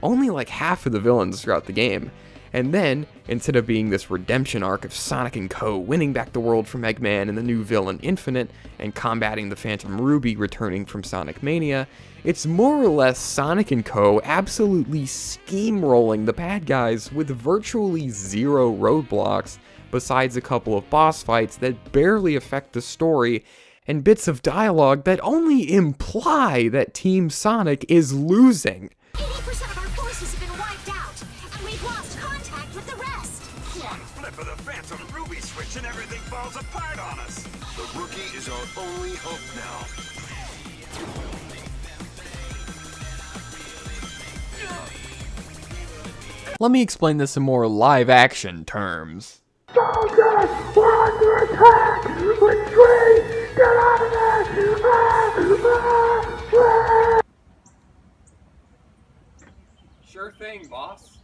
only like half of the villains throughout the game. And then, instead of being this redemption arc of Sonic and Co. winning back the world from Eggman and the new villain Infinite, and combating the Phantom Ruby returning from Sonic Mania, it's more or less Sonic and Co. absolutely steamrolling the bad guys with virtually 0 roadblocks, besides a couple of boss fights that barely affect the story, and bits of dialogue that only imply that Team Sonic is losing. 80% of our forces have been wiped out, and we've lost contact with the rest. One flip of the Phantom Ruby switch and everything falls apart on us. The rookie is our only hope now. Let me explain this in more live-action terms. Soldiers, we're under attack! Retreat! Get out of there! Sure thing, boss.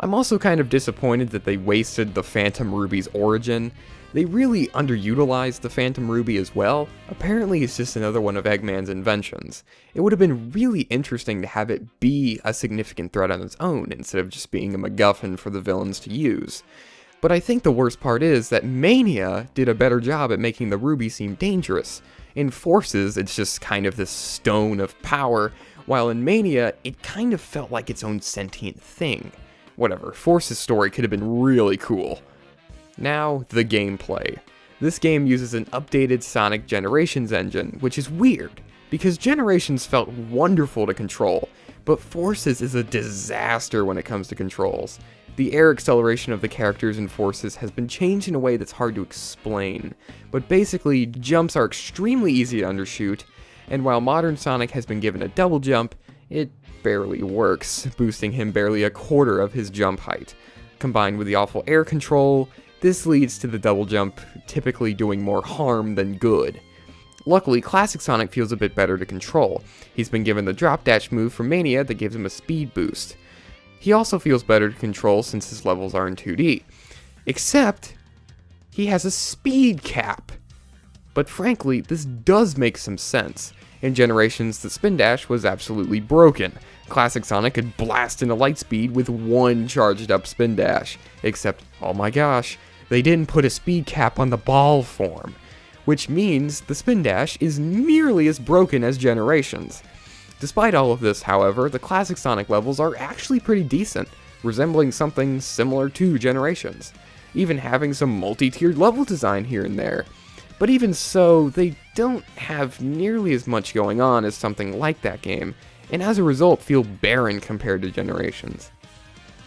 I'm also kind of disappointed that they wasted the Phantom Ruby's origin. They really underutilized the Phantom Ruby as well. Apparently it's just another one of Eggman's inventions. It would have been really interesting to have it be a significant threat on its own, instead of just being a MacGuffin for the villains to use. But I think the worst part is that Mania did a better job at making the Ruby seem dangerous. In Forces, it's just kind of this stone of power, while in Mania, it kind of felt like its own sentient thing. Whatever, Forces' story could have been really cool. Now, the gameplay. This game uses an updated Sonic Generations engine, which is weird, because Generations felt wonderful to control, but Forces is a disaster when it comes to controls. The air acceleration of the characters in Forces has been changed in a way that's hard to explain, but basically, jumps are extremely easy to undershoot, and while modern Sonic has been given a double jump, it barely works, boosting him barely a quarter of his jump height. Combined with the awful air control, this leads to the double jump typically doing more harm than good. Luckily, Classic Sonic feels a bit better to control. He's been given the drop dash move from Mania that gives him a speed boost. He also feels better to control since his levels are in 2D. Except, he has a speed cap. But frankly, this does make some sense. In Generations, the spin dash was absolutely broken. Classic Sonic could blast into light speed with one charged up spin dash. Except, oh my gosh, they didn't put a speed cap on the ball form. Which means the spin dash is nearly as broken as Generations. Despite all of this, however, the Classic Sonic levels are actually pretty decent, resembling something similar to Generations, even having some multi-tiered level design here and there. But even so, they don't have nearly as much going on as something like that game, and as a result feel barren compared to Generations.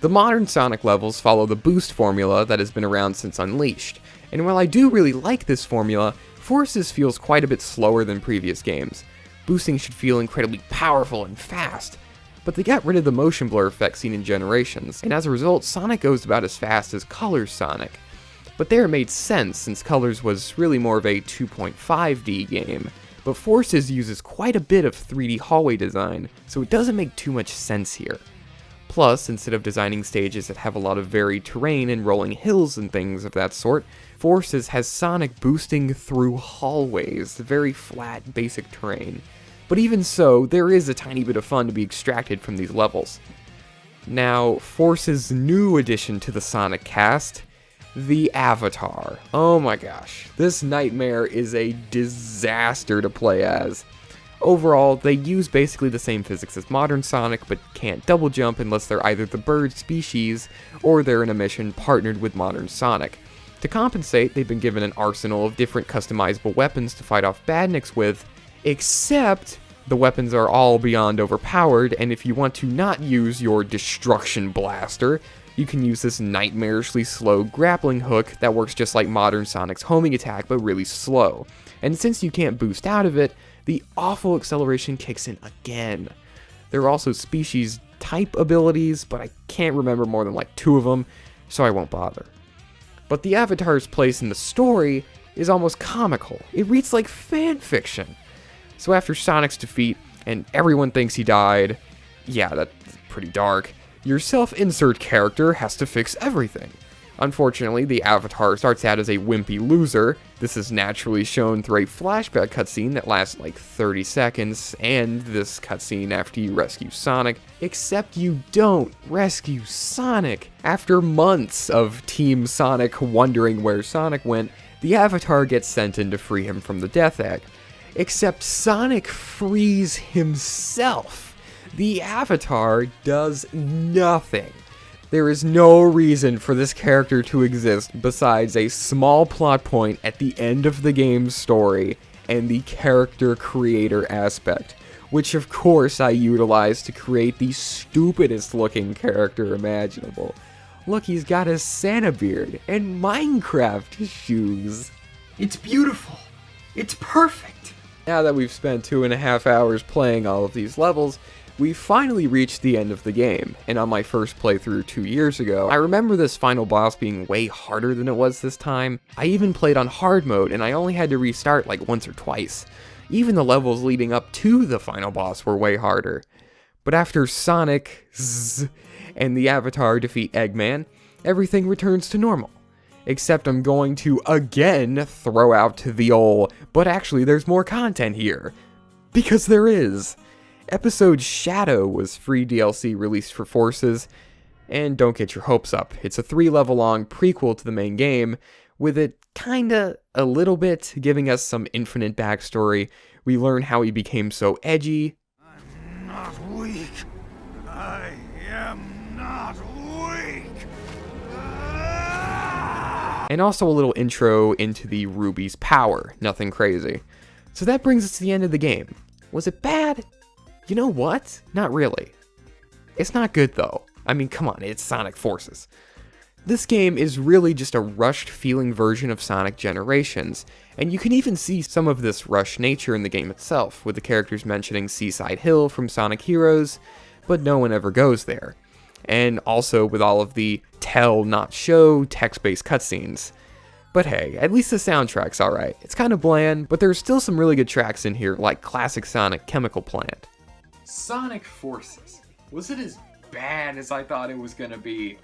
The modern Sonic levels follow the boost formula that has been around since Unleashed, and while I do really like this formula, Forces feels quite a bit slower than previous games. Boosting should feel incredibly powerful and fast, but they got rid of the motion blur effect seen in Generations, and as a result, Sonic goes about as fast as Colors Sonic. But there it made sense, since Colors was really more of a 2.5D game, but Forces uses quite a bit of 3D hallway design, so it doesn't make too much sense here. Plus, instead of designing stages that have a lot of varied terrain and rolling hills and things of that sort, Forces has Sonic boosting through hallways, very flat, basic terrain. But even so, there is a tiny bit of fun to be extracted from these levels. Now, Force's new addition to the Sonic cast, the Avatar. Oh my gosh, this nightmare is a disaster to play as. Overall, they use basically the same physics as modern Sonic, but can't double jump unless they're either the bird species, or they're in a mission partnered with modern Sonic. To compensate, they've been given an arsenal of different customizable weapons to fight off badniks with, except the weapons are all beyond overpowered, and if you want to not use your Destruction Blaster, You can use this nightmarishly slow grappling hook that works just like modern Sonic's homing attack, but really slow. And since you can't boost out of it, the awful acceleration kicks in again. There are also species type abilities, but I can't remember more than like 2 of them, so I won't bother. But the Avatar's place in the story is almost comical. It reads like fan fiction. So after Sonic's defeat, and everyone thinks he died, yeah, that's pretty dark, your self-insert character has to fix everything. Unfortunately, the Avatar starts out as a wimpy loser. This is naturally shown through a flashback cutscene that lasts like 30 seconds, and this cutscene after you rescue Sonic, except you don't rescue Sonic. After months of Team Sonic wondering where Sonic went, the Avatar gets sent in to free him from the Death Egg. Except Sonic frees himself. The Avatar does nothing. There is no reason for this character to exist besides a small plot point at the end of the game's story and the character creator aspect, which of course I utilized to create the stupidest looking character imaginable. Look, he's got a Santa beard and Minecraft shoes. It's beautiful. It's perfect. Now that we've spent 2.5 hours playing all of these levels, we finally reached the end of the game, and on my first playthrough 2 years ago, I remember this final boss being way harder than it was this time. I even played on hard mode, and I only had to restart like once or twice. Even the levels leading up to the final boss were way harder. But after Sonic and the Avatar defeat Eggman, everything returns to normal. Except I'm going to again throw out the old, but actually there's more content here. Because there is. Episode Shadow was free DLC released for Forces, and don't get your hopes up. It's a 3-level long prequel to the main game, with it kinda a little bit giving us some infinite backstory. We learn how he became so edgy. I'm not weak. I am not weak. And also a little intro into the Ruby's power. Nothing crazy. So that brings us to the end of the game. Was it bad? You know what? Not really. It's not good though. I mean, come on, it's Sonic Forces. This game is really just a rushed feeling version of Sonic Generations, and you can even see some of this rushed nature in the game itself, with the characters mentioning Seaside Hill from Sonic Heroes, but no one ever goes there. And also with all of the tell, not show, text-based cutscenes. But hey, at least the soundtrack's alright. It's kind of bland, but there's still some really good tracks in here, like classic Sonic Chemical Plant. Sonic Forces. Was it as bad as I thought it was gonna be?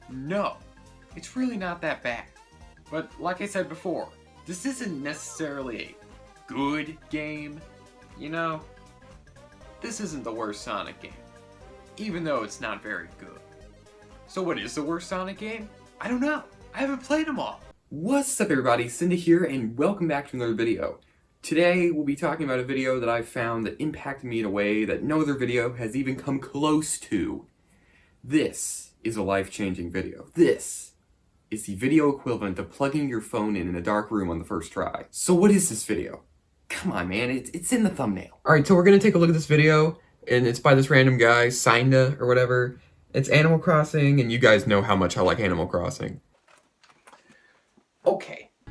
No, it's really not that bad. But like I said before, this isn't necessarily a good game, you know? This isn't the worst Sonic game, even though it's not very good. So what is the worst Sonic game? I don't know. I haven't played them all. What's up everybody, Cynda here, and welcome back to another video. Today, we'll be talking about a video that I've found that impacted me in a way that no other video has even come close to. This is a life-changing video. This is the video equivalent of plugging your phone in a dark room on the first try. So what is this video? Come on, man, it's in the thumbnail. Alright, so we're gonna take a look at this video, and it's by this random guy, Cynda, or whatever. It's Animal Crossing, and you guys know how much I like Animal Crossing.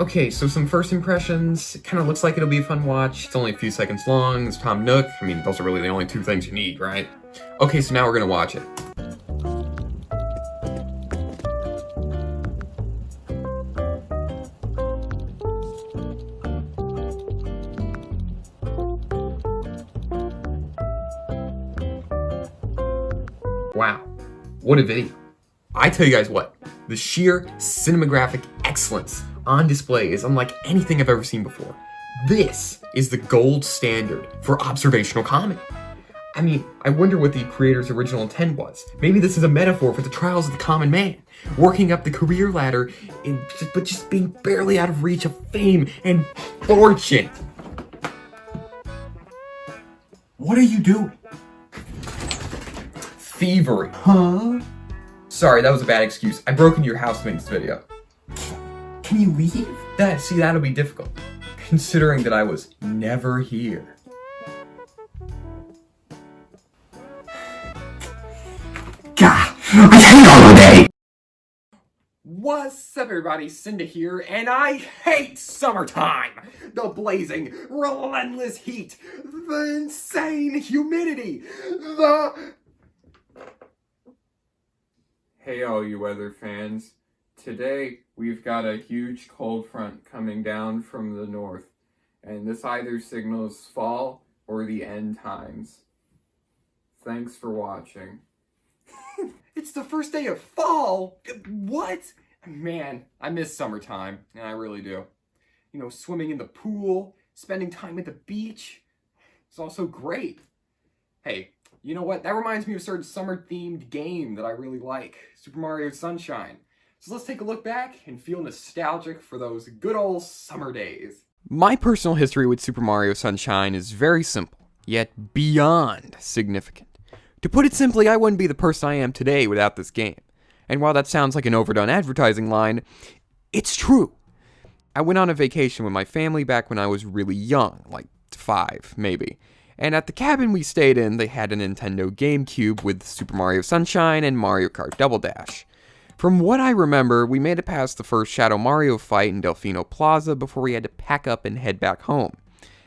Okay, so some first impressions. It kind of looks like it'll be a fun watch. It's only a few seconds long. It's Tom Nook. I mean, those are really the only 2 things you need, right? Okay, so now we're gonna watch it. Wow, what a video. I tell you guys what, the sheer cinematographic excellence on display is unlike anything I've ever seen before. This is the gold standard for observational comedy. I mean, I wonder what the creator's original intent was. Maybe this is a metaphor for the trials of the common man, working up the career ladder, but just being barely out of reach of fame and fortune. What are you doing? Thievery. Huh? Sorry, that was a bad excuse. I broke into your house to make this video. Can you leave? That'll be difficult, considering that I was never here. God, I hate all day. What's up, everybody? Cynda here, and I hate summertime! The blazing, relentless heat, the insane humidity, Hey all you weather fans. Today we've got a huge cold front coming down from the north, and this either signals fall or the end times. Thanks for watching. It's the first day of fall! What? Man, I miss summertime, and I really do. You know, swimming in the pool, spending time at the beach. It's all so great. Hey, you know what? That reminds me of a certain summer-themed game that I really like, Super Mario Sunshine. So let's take a look back and feel nostalgic for those good old summer days. My personal history with Super Mario Sunshine is very simple, yet beyond significant. To put it simply, I wouldn't be the person I am today without this game. And while that sounds like an overdone advertising line, it's true. I went on a vacation with my family back when I was really young, like 5, maybe. And at the cabin we stayed in, they had a Nintendo GameCube with Super Mario Sunshine and Mario Kart Double Dash. From what I remember, we made it past the first Shadow Mario fight in Delfino Plaza before we had to pack up and head back home.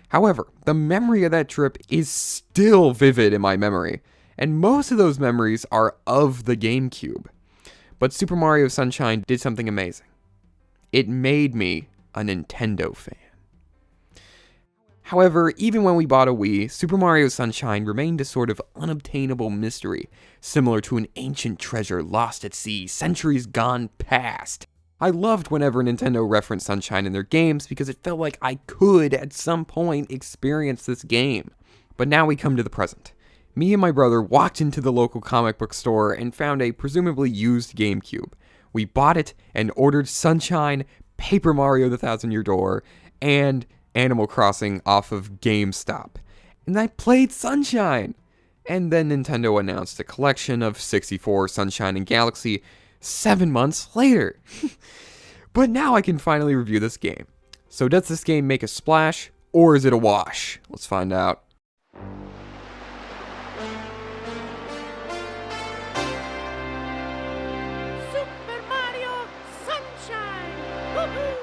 However, the memory of that trip is still vivid in my memory, and most of those memories are of the GameCube. But Super Mario Sunshine did something amazing. It made me a Nintendo fan. However, even when we bought a Wii, Super Mario Sunshine remained a sort of unobtainable mystery, similar to an ancient treasure lost at sea, centuries gone past. I loved whenever Nintendo referenced Sunshine in their games because it felt like I could, at some point, experience this game. But now we come to the present. Me and my brother walked into the local comic book store and found a presumably used GameCube. We bought it and ordered Sunshine, Paper Mario the Thousand Year Door, and Animal Crossing off of GameStop. And I played Sunshine! And then Nintendo announced a collection of 64 Sunshine and Galaxy 7 months later. But now I can finally review this game. So does this game make a splash, or is it a wash? Let's find out. Super Mario Sunshine! Woohoo!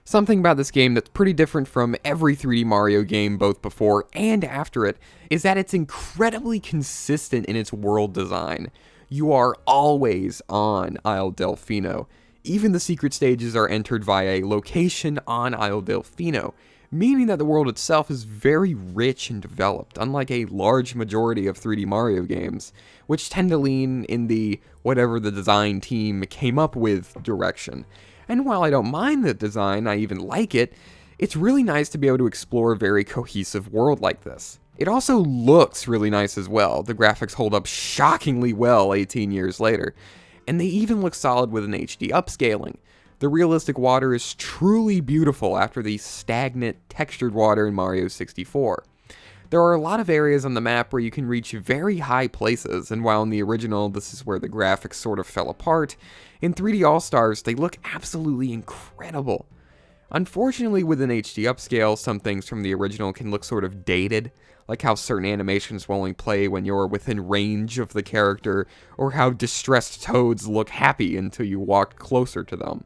Something about this game that's pretty different from every 3D Mario game both before and after it is that it's incredibly consistent in its world design. You are always on Isle Delfino. Even the secret stages are entered via a location on Isle Delfino, meaning that the world itself is very rich and developed, unlike a large majority of 3D Mario games, which tend to lean in the whatever the design team came up with direction. And while I don't mind the design, I even like it, it's really nice to be able to explore a very cohesive world like this. It also looks really nice as well. The graphics hold up shockingly well 18 years later, and they even look solid with an HD upscaling. The realistic water is truly beautiful after the stagnant, textured water in Mario 64. There are a lot of areas on the map where you can reach very high places, and while in the original this is where the graphics sort of fell apart, in 3D All-Stars they look absolutely incredible. Unfortunately, with an HD upscale, some things from the original can look sort of dated, like how certain animations will only play when you're within range of the character, or how distressed toads look happy until you walk closer to them.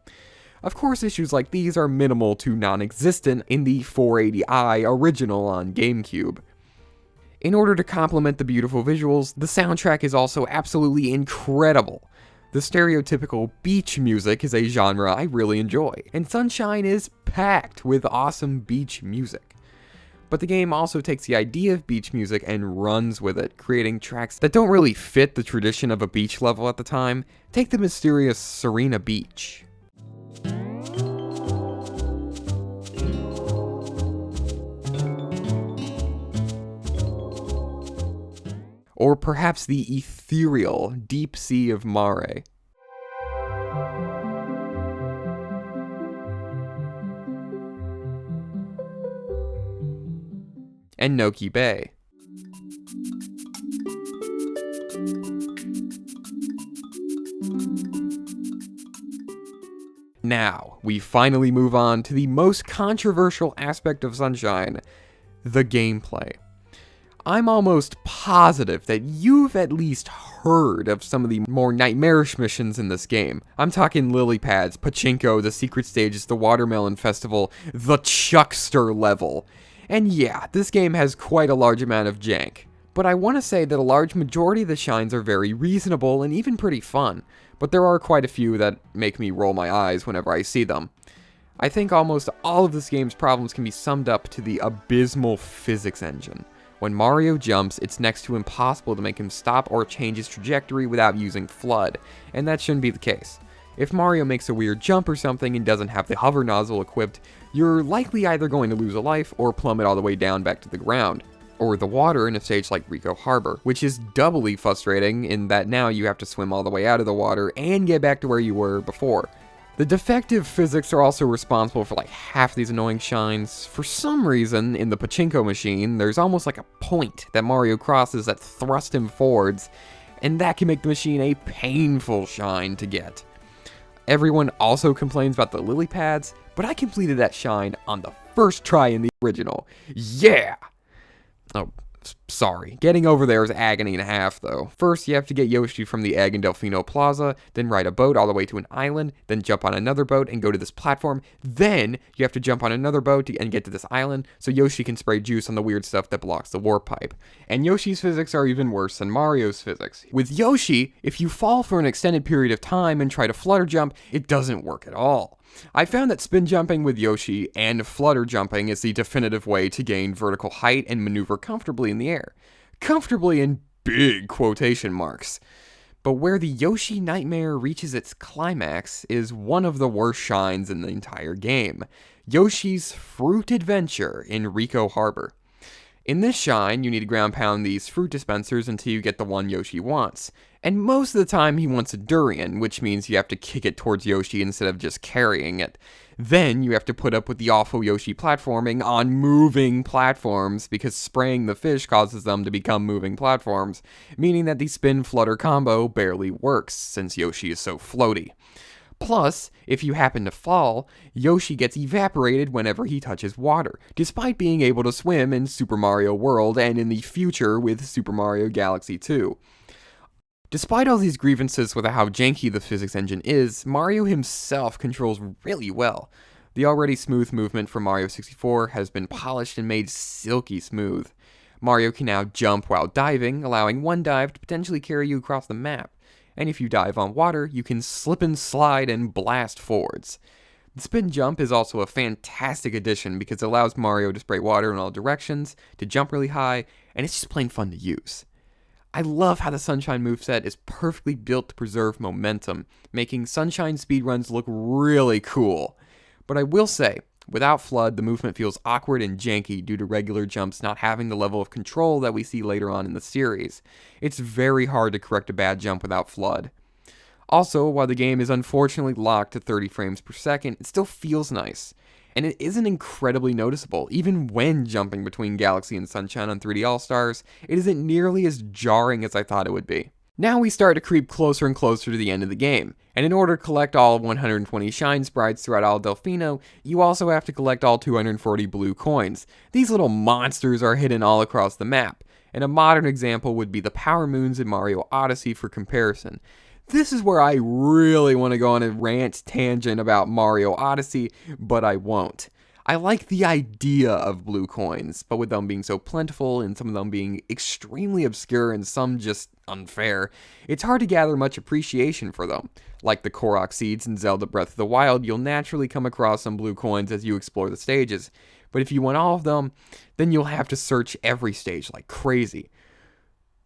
Of course, issues like these are minimal to non-existent in the 480i original on GameCube. In order to complement the beautiful visuals, the soundtrack is also absolutely incredible. The stereotypical beach music is a genre I really enjoy, and Sunshine is packed with awesome beach music. But the game also takes the idea of beach music and runs with it, creating tracks that don't really fit the tradition of a beach level at the time. Take the mysterious Serena Beach. Or perhaps the ethereal Deep Sea of Mare. And Noki Bay. Now, we finally move on to the most controversial aspect of Sunshine, the gameplay. I'm almost positive that you've at least heard of some of the more nightmarish missions in this game. I'm talking lily pads, pachinko, the secret stages, the watermelon festival, the Chuckster level. And yeah, this game has quite a large amount of jank. But I want to say that a large majority of the shines are very reasonable and even pretty fun, but there are quite a few that make me roll my eyes whenever I see them. I think almost all of this game's problems can be summed up to the abysmal physics engine. When Mario jumps, it's next to impossible to make him stop or change his trajectory without using FLUDD, and that shouldn't be the case. If Mario makes a weird jump or something and doesn't have the hover nozzle equipped, you're likely either going to lose a life or plummet all the way down back to the ground, or the water in a stage like Rico Harbor, which is doubly frustrating in that now you have to swim all the way out of the water and get back to where you were before. The defective physics are also responsible for like half these annoying shines. For some reason, in the pachinko machine, there's almost like a point that Mario crosses that thrust him forwards, and that can make the machine a painful shine to get. Everyone also complains about the lily pads, but I completed that shine on the first try in the original. Yeah! Oh, sorry. Getting over there is agony and a half, though. First, you have to get Yoshi from the egg in Delfino Plaza, then ride a boat all the way to an island, then jump on another boat and go to this platform. Then, you have to jump on another boat and get to this island, so Yoshi can spray juice on the weird stuff that blocks the warp pipe. And Yoshi's physics are even worse than Mario's physics. With Yoshi, if you fall for an extended period of time and try to flutter jump, it doesn't work at all. I found that spin jumping with Yoshi and flutter jumping is the definitive way to gain vertical height and maneuver comfortably in the air. Comfortably in big quotation marks. But where the Yoshi nightmare reaches its climax is one of the worst shines in the entire game. Yoshi's Fruit Adventure in Rico Harbor. In this shine, you need to ground pound these fruit dispensers until you get the one Yoshi wants. And most of the time he wants a durian, which means you have to kick it towards Yoshi instead of just carrying it. Then you have to put up with the awful Yoshi platforming on moving platforms because spraying the fish causes them to become moving platforms, meaning that the spin-flutter combo barely works since Yoshi is so floaty. Plus, if you happen to fall, Yoshi gets evaporated whenever he touches water, despite being able to swim in Super Mario World and in the future with Super Mario Galaxy 2. Despite all these grievances with how janky the physics engine is, Mario himself controls really well. The already smooth movement from Mario 64 has been polished and made silky smooth. Mario can now jump while diving, allowing one dive to potentially carry you across the map. And if you dive on water, you can slip and slide and blast forwards. The spin jump is also a fantastic addition because it allows Mario to spray water in all directions, to jump really high, and it's just plain fun to use. I love how the Sunshine moveset is perfectly built to preserve momentum, making Sunshine speedruns look really cool. But I will say, without FLUDD, the movement feels awkward and janky due to regular jumps not having the level of control that we see later on in the series. It's very hard to correct a bad jump without FLUDD. Also, while the game is unfortunately locked to 30 frames per second, it still feels nice. And it isn't incredibly noticeable, even when jumping between Galaxy and Sunshine on 3D All-Stars, it isn't nearly as jarring as I thought it would be. Now we start to creep closer and closer to the end of the game, and in order to collect all 120 Shine Sprites throughout all Delfino, you also have to collect all 240 blue coins. These little monsters are hidden all across the map, and a modern example would be the Power Moons in Mario Odyssey for comparison. This is where I really want to go on a rant tangent about Mario Odyssey, but I won't. I like the idea of blue coins, but with them being so plentiful and some of them being extremely obscure and some just unfair, it's hard to gather much appreciation for them. Like the Korok seeds in Zelda Breath of the Wild, you'll naturally come across some blue coins as you explore the stages, but if you want all of them, then you'll have to search every stage like crazy.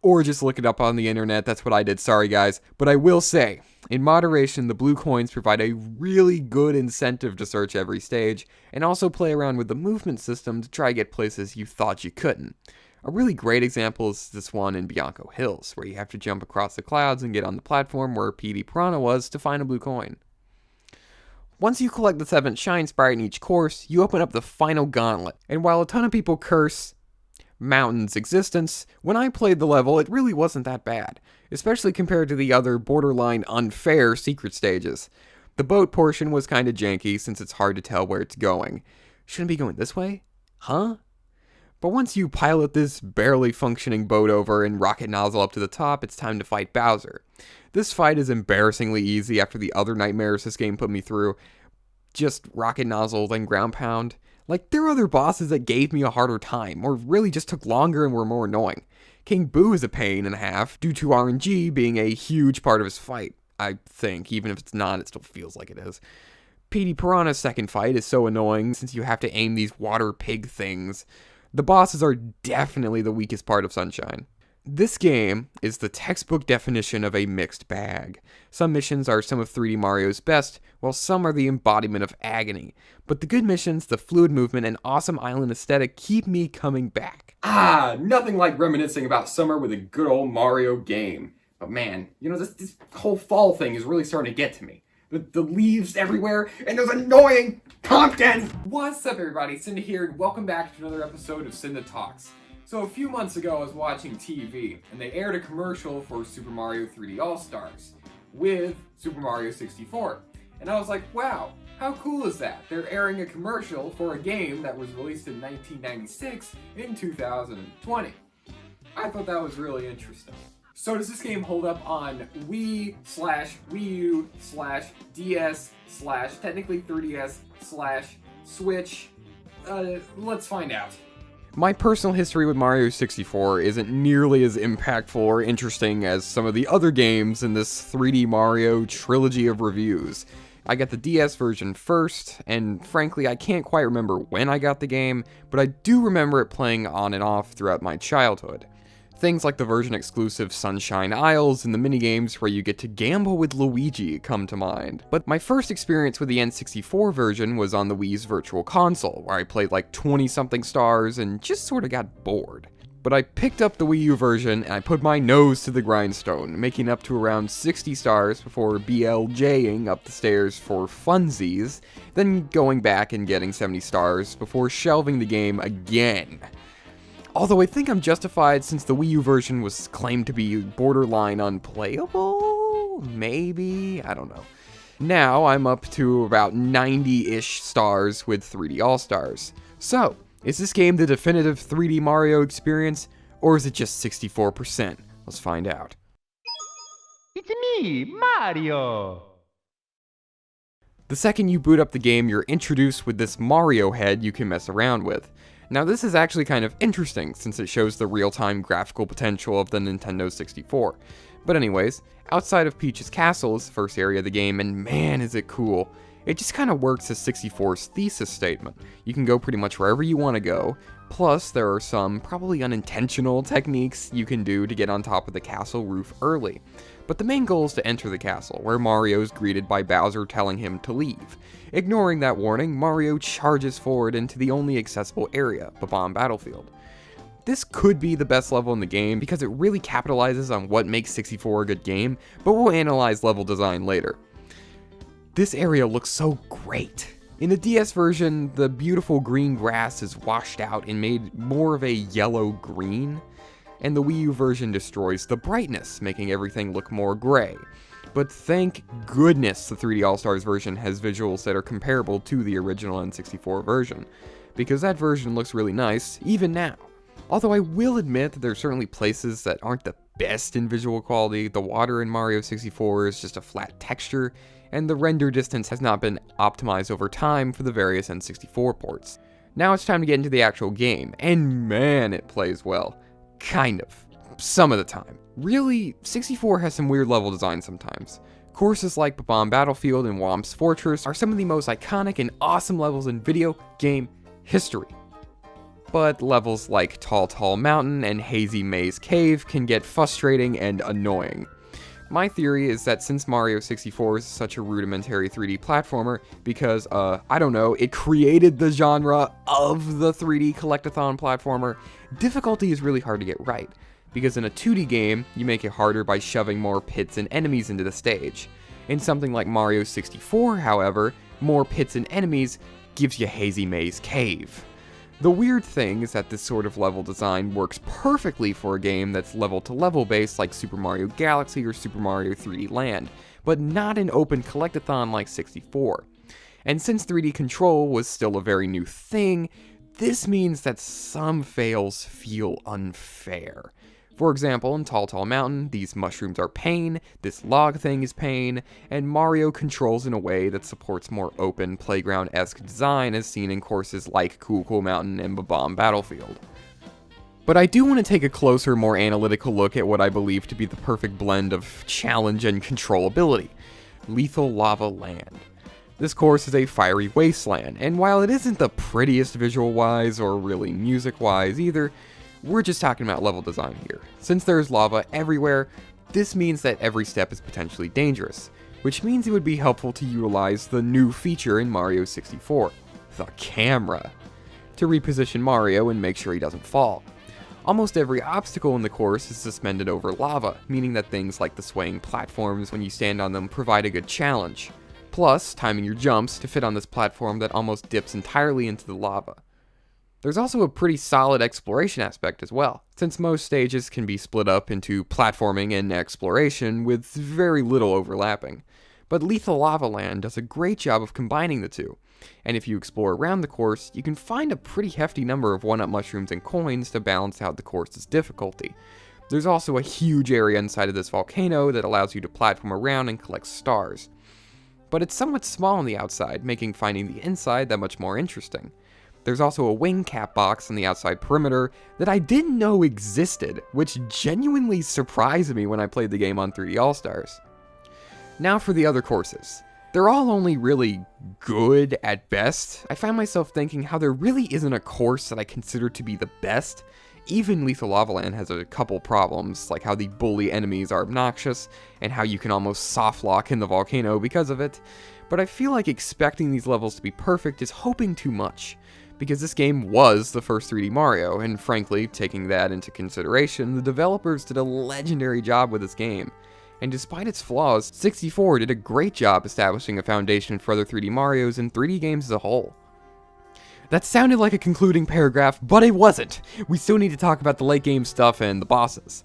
Or just look it up on the internet, that's what I did, sorry guys. But I will say, in moderation, the blue coins provide a really good incentive to search every stage, and also play around with the movement system to try to get places you thought you couldn't. A really great example is this one in Bianco Hills, where you have to jump across the clouds and get on the platform where Petey Piranha was to find a blue coin. Once you collect the 7th Shine Sprite in each course, you open up the final gauntlet, and while a ton of people curse Mountain's existence, when I played the level, it really wasn't that bad, especially compared to the other borderline unfair secret stages. The boat portion was kinda janky since it's hard to tell where it's going. Shouldn't it be going this way? Huh? But once you pilot this barely functioning boat over and rocket nozzle up to the top, it's time to fight Bowser. This fight is embarrassingly easy after the other nightmares this game put me through. Just rocket nozzle, then ground pound. Like, there are other bosses that gave me a harder time, or really just took longer and were more annoying. King Boo is a pain and a half, due to RNG being a huge part of his fight, I think. Even if it's not, it still feels like it is. Petey Piranha's second fight is so annoying, since you have to aim these water pig things. The bosses are definitely the weakest part of Sunshine. This game is the textbook definition of a mixed bag. Some missions are some of 3D Mario's best, while some are the embodiment of agony. But the good missions, the fluid movement, and awesome island aesthetic keep me coming back. Nothing like reminiscing about summer with a good old Mario game. But man, this whole fall thing is really starting to get to me. The leaves everywhere, and those annoying pumpkins! What's up, everybody? Cynda here, and welcome back to another episode of Cynda Talks. So a few months ago, I was watching TV, and they aired a commercial for Super Mario 3D All-Stars with Super Mario 64. And I was like, wow, how cool is that? They're airing a commercial for a game that was released in 1996 in 2020. I thought that was really interesting. So does this game hold up on Wii/Wii U/DS/technically 3DS/Switch? Let's find out. My personal history with Mario 64 isn't nearly as impactful or interesting as some of the other games in this 3D Mario trilogy of reviews. I got the DS version first, and frankly I can't quite remember when I got the game, but I do remember it playing on and off throughout my childhood. Things like the version-exclusive Sunshine Isles and the minigames where you get to gamble with Luigi come to mind. But my first experience with the N64 version was on the Wii's Virtual Console, where I played like 20-something stars and just sorta got bored. But I picked up the Wii U version and I put my nose to the grindstone, making up to around 60 stars before BLJing up the stairs for funsies, then going back and getting 70 stars before shelving the game again. Although I think I'm justified since the Wii U version was claimed to be borderline unplayable? Maybe? I don't know. Now I'm up to about 90-ish stars with 3D All-Stars. So, is this game the definitive 3D Mario experience, or is it just 64%? Let's find out. It's me, Mario! The second you boot up the game, you're introduced with this Mario head you can mess around with. Now this is actually kind of interesting, since it shows the real-time graphical potential of the Nintendo 64. But anyways, outside of Peach's Castle is the first area of the game, and man is it cool. It just kind of works as 64's thesis statement. You can go pretty much wherever you want to go, plus there are some probably unintentional techniques you can do to get on top of the castle roof early. But the main goal is to enter the castle, where Mario is greeted by Bowser telling him to leave. Ignoring that warning, Mario charges forward into the only accessible area, Bob-omb Battlefield. This could be the best level in the game because it really capitalizes on what makes 64 a good game, but we'll analyze level design later. This area looks so great. In the DS version, the beautiful green grass is washed out and made more of a yellow-green, and the Wii U version destroys the brightness, making everything look more gray. But thank goodness the 3D All-Stars version has visuals that are comparable to the original N64 version, because that version looks really nice, even now. Although I will admit that there are certainly places that aren't the best in visual quality. The water in Mario 64 is just a flat texture, and the render distance has not been optimized over time for the various N64 ports. Now it's time to get into the actual game, and man, it plays well. Kind of. Some of the time. Really, 64 has some weird level design sometimes. Courses like Bob-omb Battlefield and Whomp's Fortress are some of the most iconic and awesome levels in video game history. But levels like Tall Tall Mountain and Hazy Maze Cave can get frustrating and annoying. My theory is that since Mario 64 is such a rudimentary 3D platformer, because, I don't know, it created the genre of the 3D collectathon platformer, difficulty is really hard to get right. Because in a 2D game, you make it harder by shoving more pits and enemies into the stage. In something like Mario 64, however, more pits and enemies gives you Hazy Maze Cave. The weird thing is that this sort of level design works perfectly for a game that's level-to-level based like Super Mario Galaxy or Super Mario 3D Land, but not an open collectathon like 64. And since 3D control was still a very new thing, this means that some fails feel unfair. For example, in Tall Tall Mountain, these mushrooms are pain, this log thing is pain, and Mario controls in a way that supports more open, playground-esque design as seen in courses like Cool Cool Mountain and Bomb Battlefield. But I do want to take a closer, more analytical look at what I believe to be the perfect blend of challenge and controllability: Lethal Lava Land. This course is a fiery wasteland, and while it isn't the prettiest visual-wise or really music-wise either, we're just talking about level design here. Since there's lava everywhere, this means that every step is potentially dangerous, which means it would be helpful to utilize the new feature in Mario 64, the camera, to reposition Mario and make sure he doesn't fall. Almost every obstacle in the course is suspended over lava, meaning that things like the swaying platforms when you stand on them provide a good challenge. Plus, timing your jumps to fit on this platform that almost dips entirely into the lava. There's also a pretty solid exploration aspect as well, since most stages can be split up into platforming and exploration with very little overlapping. But Lethal Lava Land does a great job of combining the two, and if you explore around the course, you can find a pretty hefty number of 1-up mushrooms and coins to balance out the course's difficulty. There's also a huge area inside of this volcano that allows you to platform around and collect stars. But it's somewhat small on the outside, making finding the inside that much more interesting. There's also a wing cap box on the outside perimeter that I didn't know existed, which genuinely surprised me when I played the game on 3D All-Stars. Now for the other courses. They're all only really good at best. I find myself thinking how there really isn't a course that I consider to be the best. Even Lethal Lava Land has a couple problems, like how the bully enemies are obnoxious, and how you can almost soft lock in the volcano because of it. But I feel like expecting these levels to be perfect is hoping too much, because this game was the first 3D Mario, and frankly, taking that into consideration, the developers did a legendary job with this game. And despite its flaws, 64 did a great job establishing a foundation for other 3D Marios and 3D games as a whole. That sounded like a concluding paragraph, but it wasn't! We still need to talk about the late game stuff and the bosses.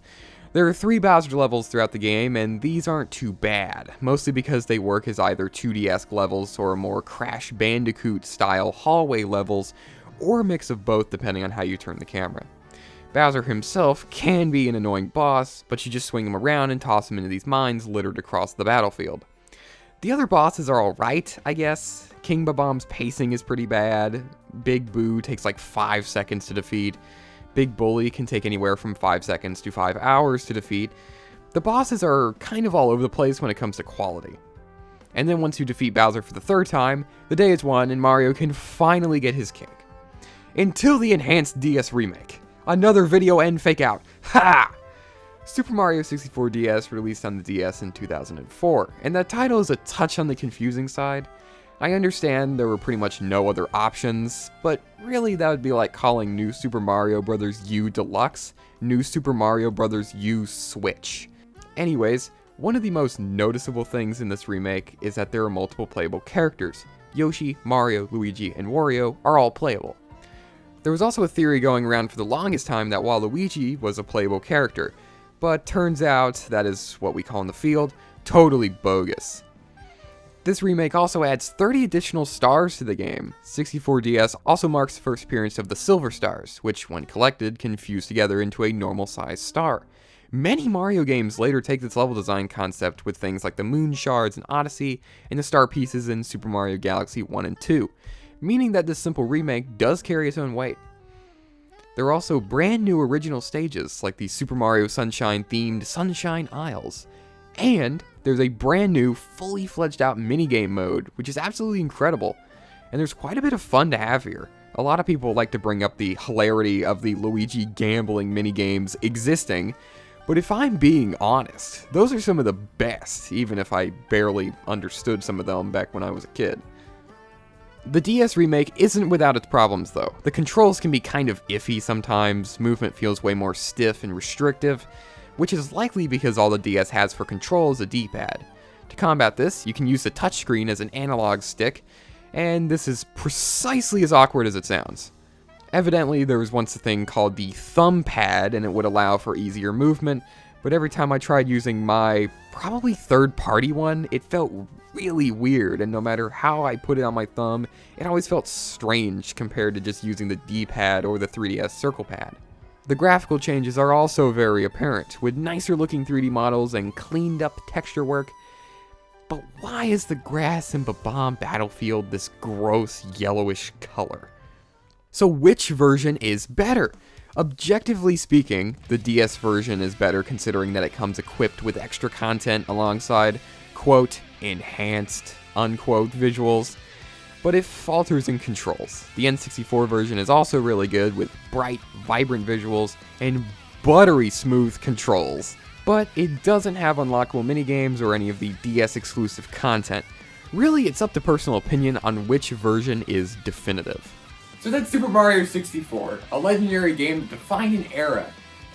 There are 3 Bowser levels throughout the game, and these aren't too bad, mostly because they work as either 2D-esque levels or more Crash Bandicoot-style hallway levels, or a mix of both depending on how you turn the camera. Bowser himself can be an annoying boss, but you just swing him around and toss him into these mines littered across the battlefield. The other bosses are alright, I guess. King Bob-omb's pacing is pretty bad. Big Boo takes like 5 seconds to defeat. Big Bully can take anywhere from 5 seconds to 5 hours to defeat. The bosses are kind of all over the place when it comes to quality. And then once you defeat Bowser for the 3rd time, the day is won and Mario can finally get his cake. Until the enhanced DS remake. Another video end fake out. Ha! Super Mario 64 DS released on the DS in 2004, and that title is a touch on the confusing side. I understand there were pretty much no other options, but really that would be like calling New Super Mario Bros. U Deluxe New Super Mario Bros. U Switch. Anyways, one of the most noticeable things in this remake is that there are multiple playable characters. Yoshi, Mario, Luigi, and Wario are all playable. There was also a theory going around for the longest time that Waluigi was a playable character, but turns out that is what we call in the field totally bogus. This remake also adds 30 additional stars to the game. 64DS also marks the first appearance of the Silver Stars, which when collected can fuse together into a normal-sized star. Many Mario games later take this level design concept with things like the Moon Shards in Odyssey and the Star Pieces in Super Mario Galaxy 1 and 2, meaning that this simple remake does carry its own weight. There are also brand new original stages, like the Super Mario Sunshine themed Sunshine Isles. And there's a brand new, fully fledged out minigame mode, which is absolutely incredible. And there's quite a bit of fun to have here. A lot of people like to bring up the hilarity of the Luigi gambling minigames existing, but if I'm being honest, those are some of the best, even if I barely understood some of them back when I was a kid. The DS remake isn't without its problems though. The controls can be kind of iffy sometimes, movement feels way more stiff and restrictive, which is likely because all the DS has for control is a D-pad. To combat this, you can use the touchscreen as an analog stick, and this is precisely as awkward as it sounds. Evidently, there was once a thing called the thumb pad, and it would allow for easier movement, but every time I tried using my probably third-party one, it felt really weird, and no matter how I put it on my thumb, it always felt strange compared to just using the D-pad or the 3DS circle pad. The graphical changes are also very apparent, with nicer looking 3D models and cleaned up texture work. But why is the grass in Bob-omb Battlefield this gross yellowish color? So which version is better? Objectively speaking, the DS version is better considering that it comes equipped with extra content alongside, quote, enhanced, unquote, visuals. But it falters in controls. The N64 version is also really good with bright, vibrant visuals and buttery smooth controls. But it doesn't have unlockable minigames or any of the DS exclusive content. Really, it's up to personal opinion on which version is definitive. So that's Super Mario 64, a legendary game that defined an era.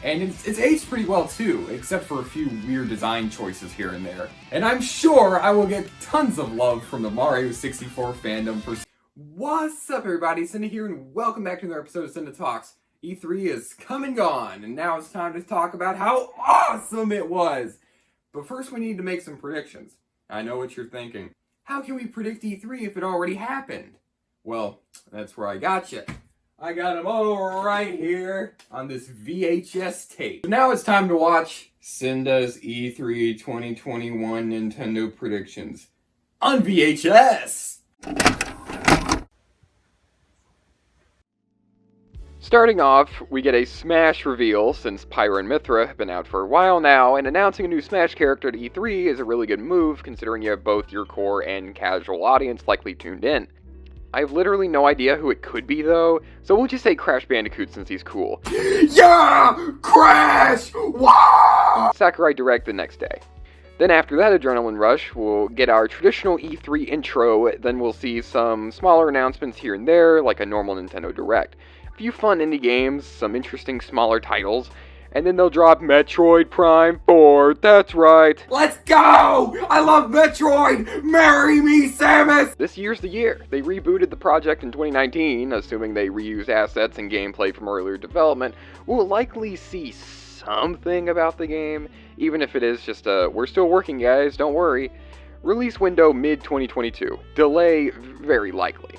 And it's aged pretty well too, except for a few weird design choices here and there. And I'm sure I will get tons of love from the Mario 64 fandom for... What's up everybody, Cynda here, and welcome back to another episode of Cynda Talks. E3 is come and gone, and now it's time to talk about how awesome it was! But first we need to make some predictions. I know what you're thinking. How can we predict E3 if it already happened? Well, that's where I got you. I got them all right here on this VHS tape. So now it's time to watch Cynda's E3 2021 Nintendo predictions on VHS! Starting off, we get a Smash reveal, since Pyra and Mythra have been out for a while now, and announcing a new Smash character at E3 is a really good move, considering you have both your core and casual audience likely tuned in. I have literally no idea who it could be though, so we'll just say Crash Bandicoot since he's cool. Yeah! Crash! Wow! Sakurai Direct the next day. Then after that adrenaline rush, we'll get our traditional E3 intro, then we'll see some smaller announcements here and there, like a normal Nintendo Direct. A few fun indie games, some interesting smaller titles, and then they'll drop Metroid Prime 4, that's right. Let's go! I love Metroid! Marry me, Samus! This year's the year. They rebooted the project in 2019, assuming they reuse assets and gameplay from earlier development. We'll likely see something about the game, even if it is just a, we're still working guys, don't worry. Release window mid-2022. Delay very likely.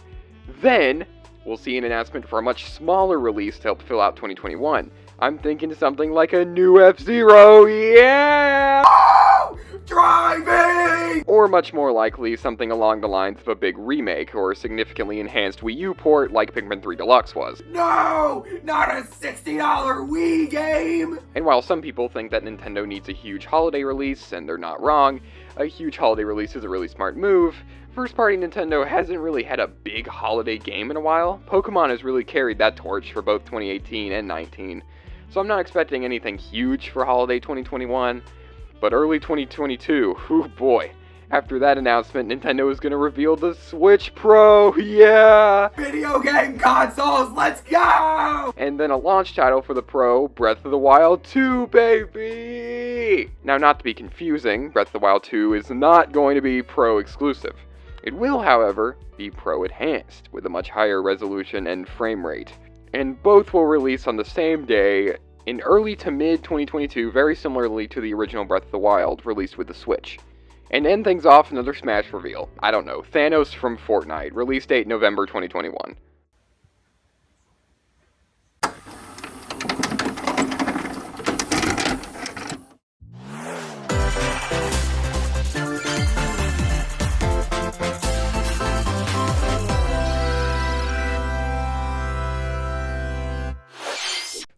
Then, we'll see an announcement for a much smaller release to help fill out 2021. I'm thinking something like a new F-Zero, yeah! Oh! Driving! Or much more likely, something along the lines of a big remake or a significantly enhanced Wii U port like Pikmin 3 Deluxe was. No! Not a $60 Wii game! And while some people think that Nintendo needs a huge holiday release, and they're not wrong, a huge holiday release is a really smart move. First-party Nintendo hasn't really had a big holiday game in a while. Pokemon has really carried that torch for both 2018 and 19. So I'm not expecting anything huge for holiday 2021, but early 2022, whew boy. After that announcement, Nintendo is going to reveal the Switch Pro, yeah! Video game consoles, let's go! And then a launch title for the Pro, Breath of the Wild 2, baby! Now, not to be confusing, Breath of the Wild 2 is not going to be Pro exclusive. It will, however, be Pro enhanced, with a much higher resolution and frame rate. And both will release on the same day, in early to mid-2022, very similarly to the original Breath of the Wild, released with the Switch. And end things off, another Smash reveal. I don't know, Thanos from Fortnite, release date November 2021.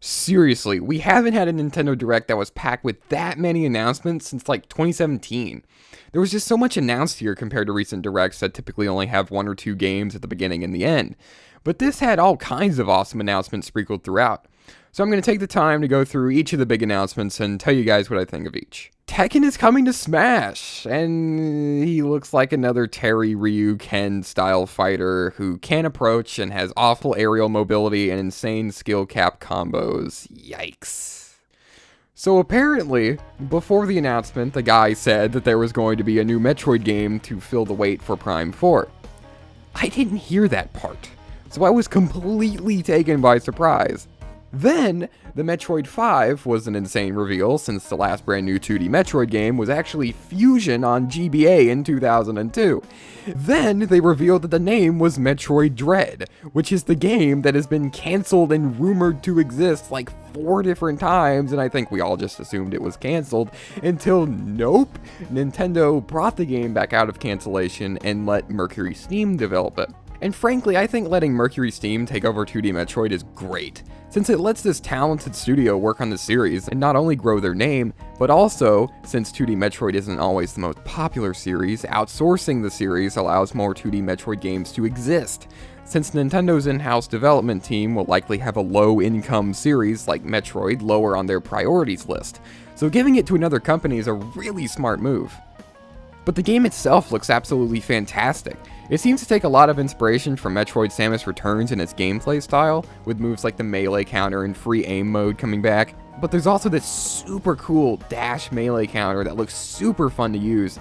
Seriously, we haven't had a Nintendo Direct that was packed with that many announcements since like 2017. There was just so much announced here compared to recent Directs that typically only have one or two games at the beginning and the end. But this had all kinds of awesome announcements sprinkled throughout. So I'm going to take the time to go through each of the big announcements and tell you guys what I think of each. Tekken is coming to Smash, and he looks like another Terry Ryu Ken style fighter who can approach and has awful aerial mobility and insane skill cap combos. Yikes. So apparently, before the announcement, the guy said that there was going to be a new Metroid game to fill the wait for Prime 4. I didn't hear that part, so I was completely taken by surprise. Then, the Metroid 5 was an insane reveal since the last brand new 2D Metroid game was actually Fusion on GBA in 2002. Then, they revealed that the name was Metroid Dread, which is the game that has been cancelled and rumored to exist like 4 different times, and I think we all just assumed it was cancelled, until nope, Nintendo brought the game back out of cancellation and let Mercury Steam develop it. And frankly, I think letting Mercury Steam take over 2D Metroid is great, since it lets this talented studio work on the series and not only grow their name, but also, since 2D Metroid isn't always the most popular series, outsourcing the series allows more 2D Metroid games to exist, since Nintendo's in-house development team will likely have a low-income series like Metroid lower on their priorities list, so giving it to another company is a really smart move. But the game itself looks absolutely fantastic. It seems to take a lot of inspiration from Metroid Samus Returns in its gameplay style, with moves like the melee counter and free aim mode coming back, but there's also this super cool dash melee counter that looks super fun to use.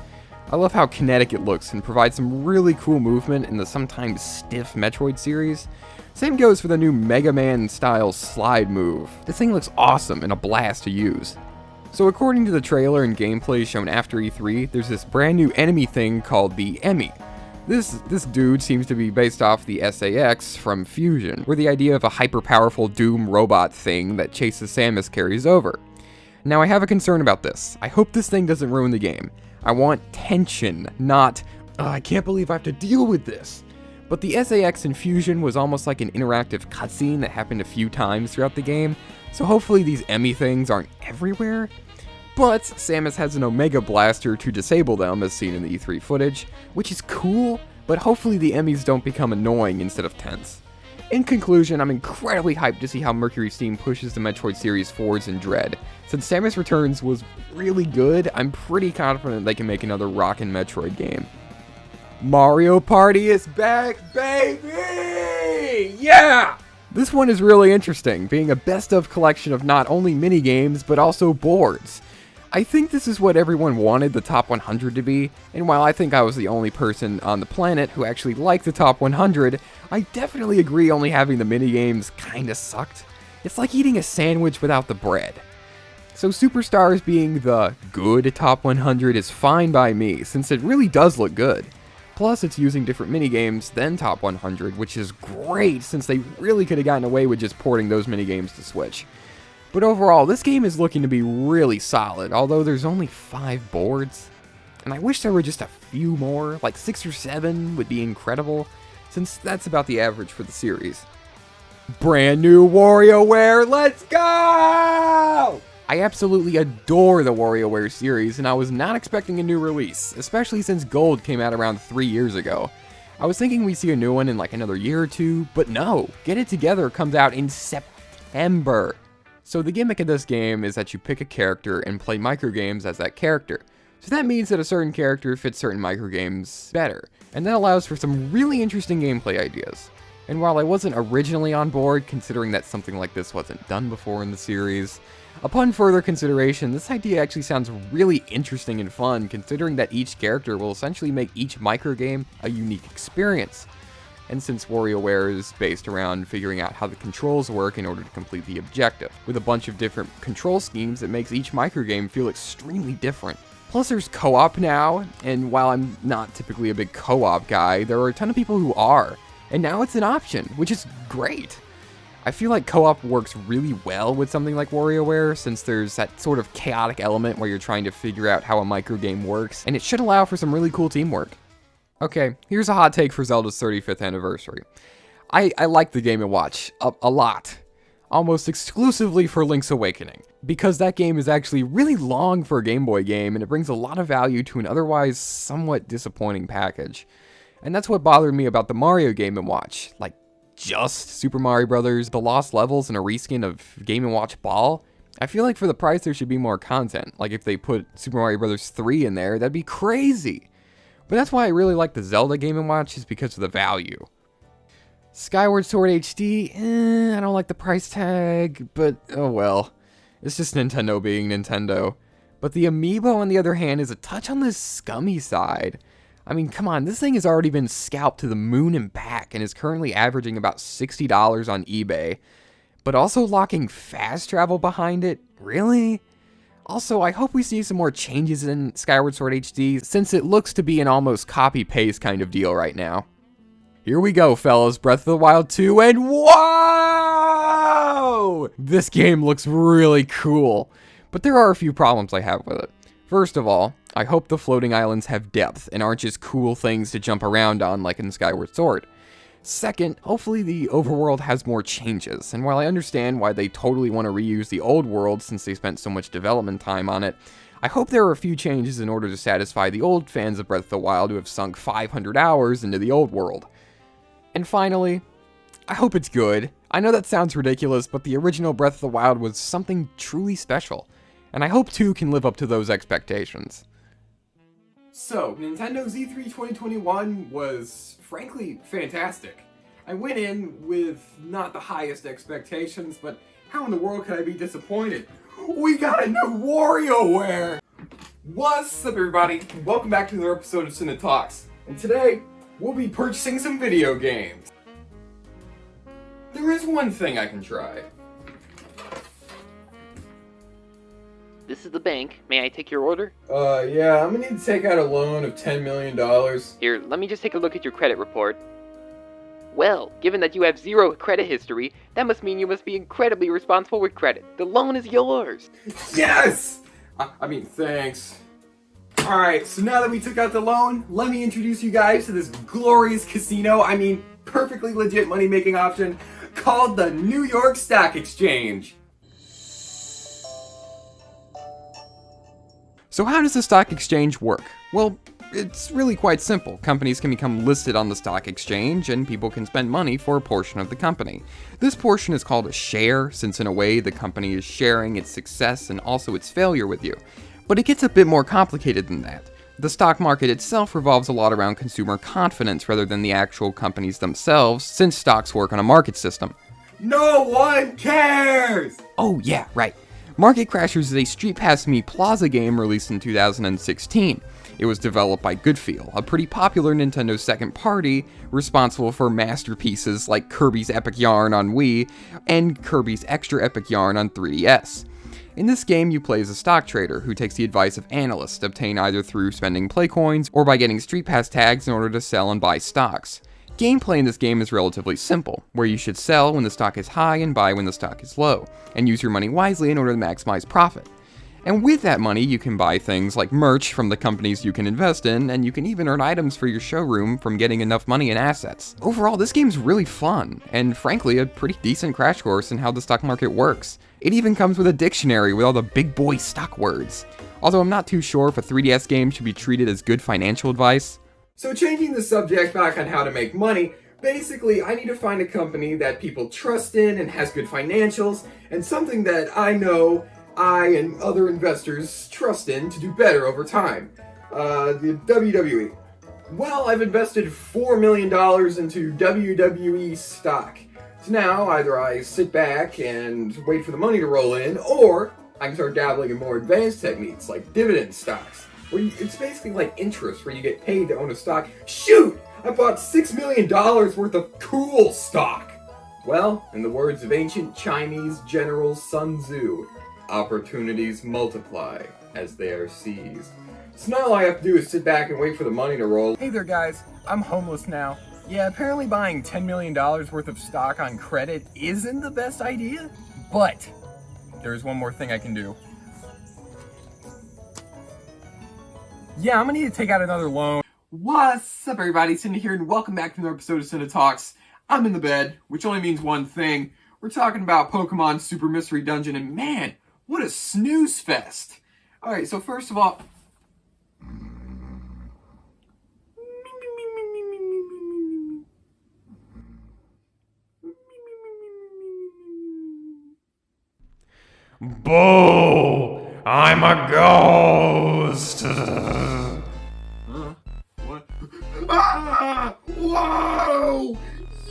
I love how kinetic it looks and provides some really cool movement in the sometimes stiff Metroid series. Same goes for the new Mega Man style slide move. This thing looks awesome and a blast to use. So according to the trailer and gameplay shown after E3, there's this brand new enemy thing called the Emmy. This dude seems to be based off the SAX from Fusion, where the idea of a hyper-powerful Doom robot thing that chases Samus carries over. Now I have a concern about this. I hope this thing doesn't ruin the game. I want tension, not, I can't believe I have to deal with this. But the SAX in Fusion was almost like an interactive cutscene that happened a few times throughout the game, so hopefully these Emmy things aren't everywhere. But Samus has an Omega Blaster to disable them, as seen in the E3 footage, which is cool, but hopefully the Emmys don't become annoying instead of tense. In conclusion, I'm incredibly hyped to see how Mercury Steam pushes the Metroid series forwards in Dread. Since Samus Returns was really good, I'm pretty confident they can make another rockin' Metroid game. Mario Party is back, baby! Yeah! This one is really interesting, being a best-of collection of not only minigames, but also boards. I think this is what everyone wanted the top 100 to be, and while I think I was the only person on the planet who actually liked the top 100, I definitely agree only having the minigames kinda sucked. It's like eating a sandwich without the bread. So Superstars being the good top 100 is fine by me, since it really does look good. Plus, it's using different minigames than top 100, which is great since they really could have gotten away with just porting those minigames to Switch. But overall, this game is looking to be really solid, although there's only 5 boards. And I wish there were just a few more, like 6 or 7 would be incredible, since that's about the average for the series. Brand new WarioWare, let's go! I absolutely adore the WarioWare series, and I was not expecting a new release, especially since Gold came out around 3 years ago. I was thinking we'd see a new one in like another year or 2, but no, Get It Together comes out in September. So the gimmick of this game is that you pick a character and play microgames as that character. So that means that a certain character fits certain microgames better, and that allows for some really interesting gameplay ideas. And while I wasn't originally on board, considering that something like this wasn't done before in the series, upon further consideration, this idea actually sounds really interesting and fun, considering that each character will essentially make each microgame a unique experience. And since WarioWare is based around figuring out how the controls work in order to complete the objective, with a bunch of different control schemes that makes each microgame feel extremely different. Plus there's co-op now, and while I'm not typically a big co-op guy, there are a ton of people who are, and now it's an option, which is great. I feel like co-op works really well with something like WarioWare, since there's that sort of chaotic element where you're trying to figure out how a microgame works, and it should allow for some really cool teamwork. Okay, here's a hot take for Zelda's 35th anniversary. I like the Game & Watch a lot. Almost exclusively for Link's Awakening, because that game is actually really long for a Game Boy game, and it brings a lot of value to an otherwise somewhat disappointing package. And that's what bothered me about the Mario Game & Watch. Like, just Super Mario Bros., the lost levels, and a reskin of Game & Watch Ball? I feel like for the price there should be more content. Like if they put Super Mario Bros. 3 in there, that'd be crazy. But that's why I really like the Zelda Game & Watch, is because of the value. Skyward Sword HD, I don't like the price tag, but oh well. It's just Nintendo being Nintendo. But the Amiibo, on the other hand, is a touch on the scummy side. I mean, come on, this thing has already been scalped to the moon and back, and is currently averaging about $60 on eBay. but also locking fast travel behind it? Really? Also, I hope we see some more changes in Skyward Sword HD, since it looks to be an almost copy-paste kind of deal right now. Here we go, fellas, Breath of the Wild 2, and whoa! This game looks really cool, but there are a few problems I have with it. First of all, I hope the floating islands have depth and aren't just cool things to jump around on like in Skyward Sword. Second, hopefully the overworld has more changes, and while I understand why they totally want to reuse the old world since they spent so much development time on it, I hope there are a few changes in order to satisfy the old fans of Breath of the Wild who have sunk 500 hours into the old world. And finally, I hope it's good. I know that sounds ridiculous, but the original Breath of the Wild was something truly special, and I hope 2 can live up to those expectations. So, Nintendo's E3 2021 was, frankly, fantastic. I went in with not the highest expectations, but how in the world could I be disappointed? We got a new WarioWare! What's up, everybody? Welcome back to another episode of Cynda Talks. And today, we'll be purchasing some video games. There is one thing I can try. This is the bank. May I take your order? Yeah, I'm gonna need to take out a loan of $10 million. Here, let me just take a look at your credit report. Well, given that you have 0 credit history, that must mean you must be incredibly responsible with credit. The loan is yours! Yes! I mean, thanks. Alright, so now that we took out the loan, let me introduce you guys to this glorious casino, perfectly legit money-making option, called the New York Stock Exchange. So how does the stock exchange work? Well, it's really quite simple. Companies can become listed on the stock exchange, and people can spend money for a portion of the company. This portion is called a share, since in a way the company is sharing its success and also its failure with you. But it gets a bit more complicated than that. The stock market itself revolves a lot around consumer confidence rather than the actual companies themselves, since stocks work on a market system. No one cares! Oh yeah, right. Market Crashers is a Street Pass Me Plaza game released in 2016. It was developed by Goodfeel, a pretty popular Nintendo second party responsible for masterpieces like Kirby's Epic Yarn on Wii and Kirby's Extra Epic Yarn on 3DS. In this game, you play as a stock trader who takes the advice of analysts, obtained either through spending play coins or by getting Street Pass tags in order to sell and buy stocks. Gameplay in this game is relatively simple, where you should sell when the stock is high and buy when the stock is low, and use your money wisely in order to maximize profit. And with that money, you can buy things like merch from the companies you can invest in, and you can even earn items for your showroom from getting enough money and assets. Overall, this game's really fun, and frankly, a pretty decent crash course in how the stock market works. It even comes with a dictionary with all the big boy stock words. Although I'm not too sure if a 3DS game should be treated as good financial advice. So changing the subject back on how to make money, basically I need to find a company that people trust in and has good financials, and something that I know I and other investors trust in to do better over time. The WWE. Well, I've invested $4 million into WWE stock. So now either I sit back and wait for the money to roll in, or I can start dabbling in more advanced techniques like dividend stocks. It's basically like interest, where you get paid to own a stock. Shoot! I bought $6 million worth of cool stock! Well, in the words of ancient Chinese General Sun Tzu, opportunities multiply as they are seized. So now all I have to do is sit back and wait for the money to roll. Hey there guys, I'm homeless now. Yeah, apparently buying $10 million worth of stock on credit isn't the best idea, but there's one more thing I can do. Yeah, I'm gonna need to take out another loan. What's up, everybody? Cynda here, and welcome back to another episode of Cynda Talks. I'm in the bed, which only means one thing. We're talking about Pokemon Super Mystery Dungeon, and man, what a snooze fest. Alright, so first of all... Boo! I'm a ghost! What? Ah! Whoa!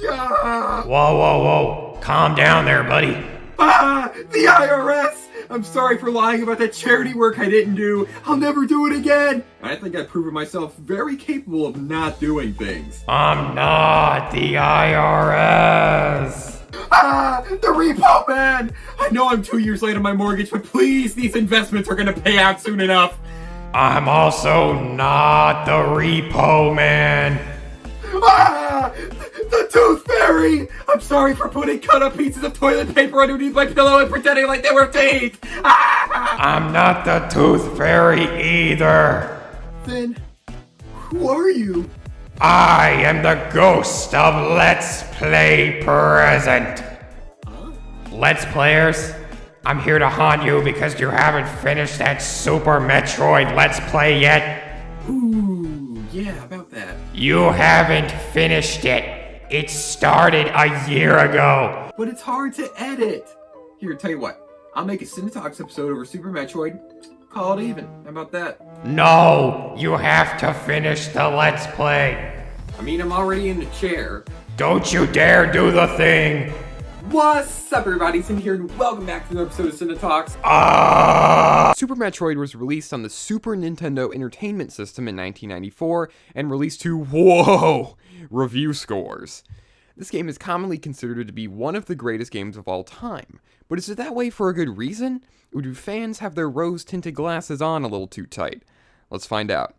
Yeah! Whoa. Calm down there, buddy. Ah! The IRS! I'm sorry for lying about that charity work I didn't do. I'll never do it again! I think I've proven myself very capable of not doing things. I'm not the IRS. Ah, the repo man! I know I'm 2 years late on my mortgage, but please, these investments are gonna pay out soon enough. I'm also not the repo man. Ah, the tooth fairy! I'm sorry for putting cut up pieces of toilet paper underneath my pillow and pretending like they were teeth. Ah! I'm not the tooth fairy either. Then, who are you? I am the ghost of Let's Play Present. Let's Players, I'm here to haunt you because you haven't finished that Super Metroid Let's Play yet. Ooh, yeah, about that. You haven't finished it. It started a year ago. But it's hard to edit. Here, tell you what. I'll make a Cynda Talks episode over Super Metroid. Call it even. How about that? No, you have to finish the Let's Play. I mean, I'm already in the chair. Don't you dare do the thing. What's up, everybody? Cynda here, and welcome back to another episode of Cynda Talks. Super Metroid was released on the Super Nintendo Entertainment System in 1994 and released to, whoa, review scores. This game is commonly considered to be one of the greatest games of all time. But is it that way for a good reason? Or do fans have their rose-tinted glasses on a little too tight? Let's find out.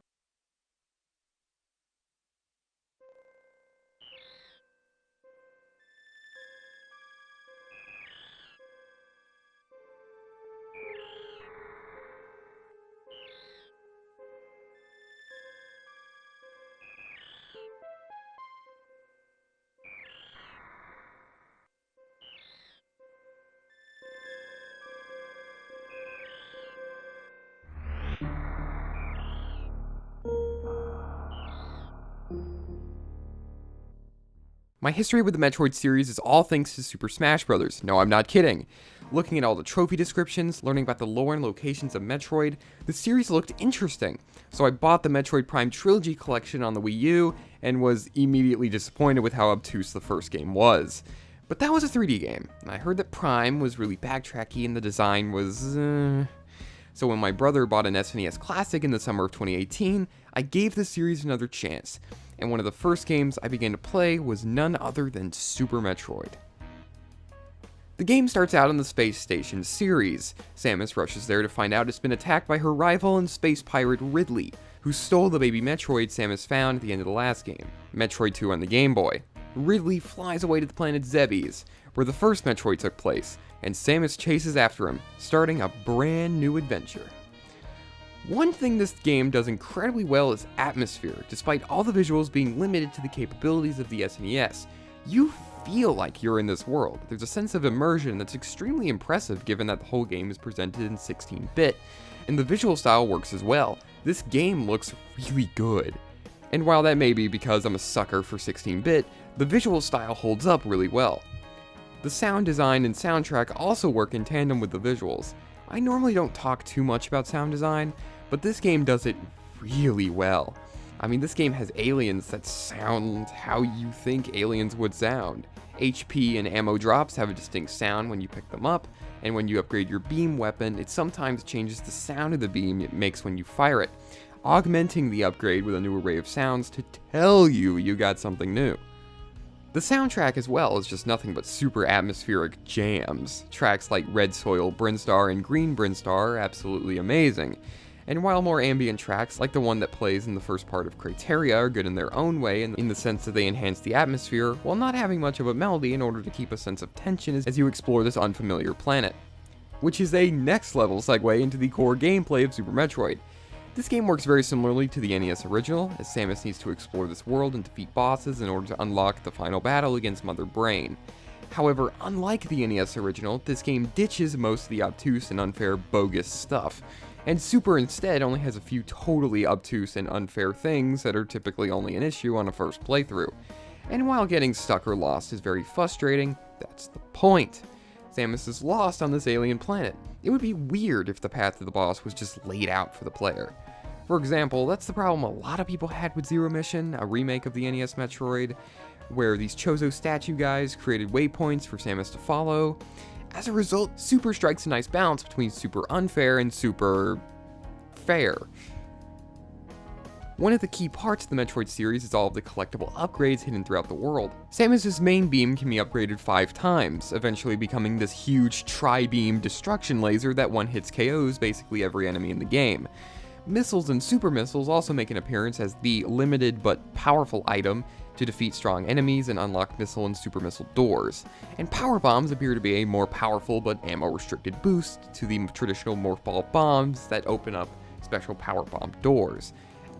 My history with the Metroid series is all thanks to Super Smash Bros. No, I'm not kidding. Looking at all the trophy descriptions, learning about the lore and locations of Metroid, the series looked interesting. So I bought the Metroid Prime Trilogy collection on the Wii U, and was immediately disappointed with how obtuse the first game was. But that was a 3D game, and I heard that Prime was really backtracky and the design was, So when my brother bought an SNES Classic in the summer of 2018, I gave the series another chance. And one of the first games I began to play was none other than Super Metroid. The game starts out on the space station Ceres. Samus rushes there to find out it's been attacked by her rival and space pirate Ridley, who stole the baby Metroid Samus found at the end of the last game, Metroid 2 on the Game Boy. Ridley flies away to the planet Zebes, where the first Metroid took place, and Samus chases after him, starting a brand new adventure. One thing this game does incredibly well is atmosphere. Despite all the visuals being limited to the capabilities of the SNES, you feel like you're in this world. There's a sense of immersion that's extremely impressive given that the whole game is presented in 16-bit, and the visual style works as well. This game looks really good. And while that may be because I'm a sucker for 16-bit, the visual style holds up really well. The sound design and soundtrack also work in tandem with the visuals. I normally don't talk too much about sound design, but this game does it really well. I mean, this game has aliens that sound how you think aliens would sound. HP and ammo drops have a distinct sound when you pick them up, and when you upgrade your beam weapon, it sometimes changes the sound of the beam it makes when you fire it, augmenting the upgrade with a new array of sounds to tell you got something new. The soundtrack as well is just nothing but super atmospheric jams. Tracks like Red Soil Brinstar and Green Brinstar are absolutely amazing. And while more ambient tracks, like the one that plays in the first part of Criteria, are good in their own way in the sense that they enhance the atmosphere, while not having much of a melody in order to keep a sense of tension as you explore this unfamiliar planet. Which is a next level segue into the core gameplay of Super Metroid. This game works very similarly to the NES original, as Samus needs to explore this world and defeat bosses in order to unlock the final battle against Mother Brain. However, unlike the NES original, this game ditches most of the obtuse and unfair bogus stuff, and Super instead only has a few totally obtuse and unfair things that are typically only an issue on a first playthrough. And while getting stuck or lost is very frustrating, that's the point. Samus is lost on this alien planet. It would be weird if the path to the boss was just laid out for the player. For example, that's the problem a lot of people had with Zero Mission, a remake of the NES Metroid, where these Chozo statue guys created waypoints for Samus to follow. As a result, Super strikes a nice balance between super unfair and super fair. One of the key parts of the Metroid series is all of the collectible upgrades hidden throughout the world. Samus's main beam can be upgraded 5 times, eventually becoming this huge tri-beam destruction laser that one-hits KOs basically every enemy in the game. Missiles and super missiles also make an appearance as the limited but powerful item to defeat strong enemies and unlock missile and super missile doors. And power bombs appear to be a more powerful but ammo-restricted boost to the traditional morph ball bombs that open up special power bomb doors.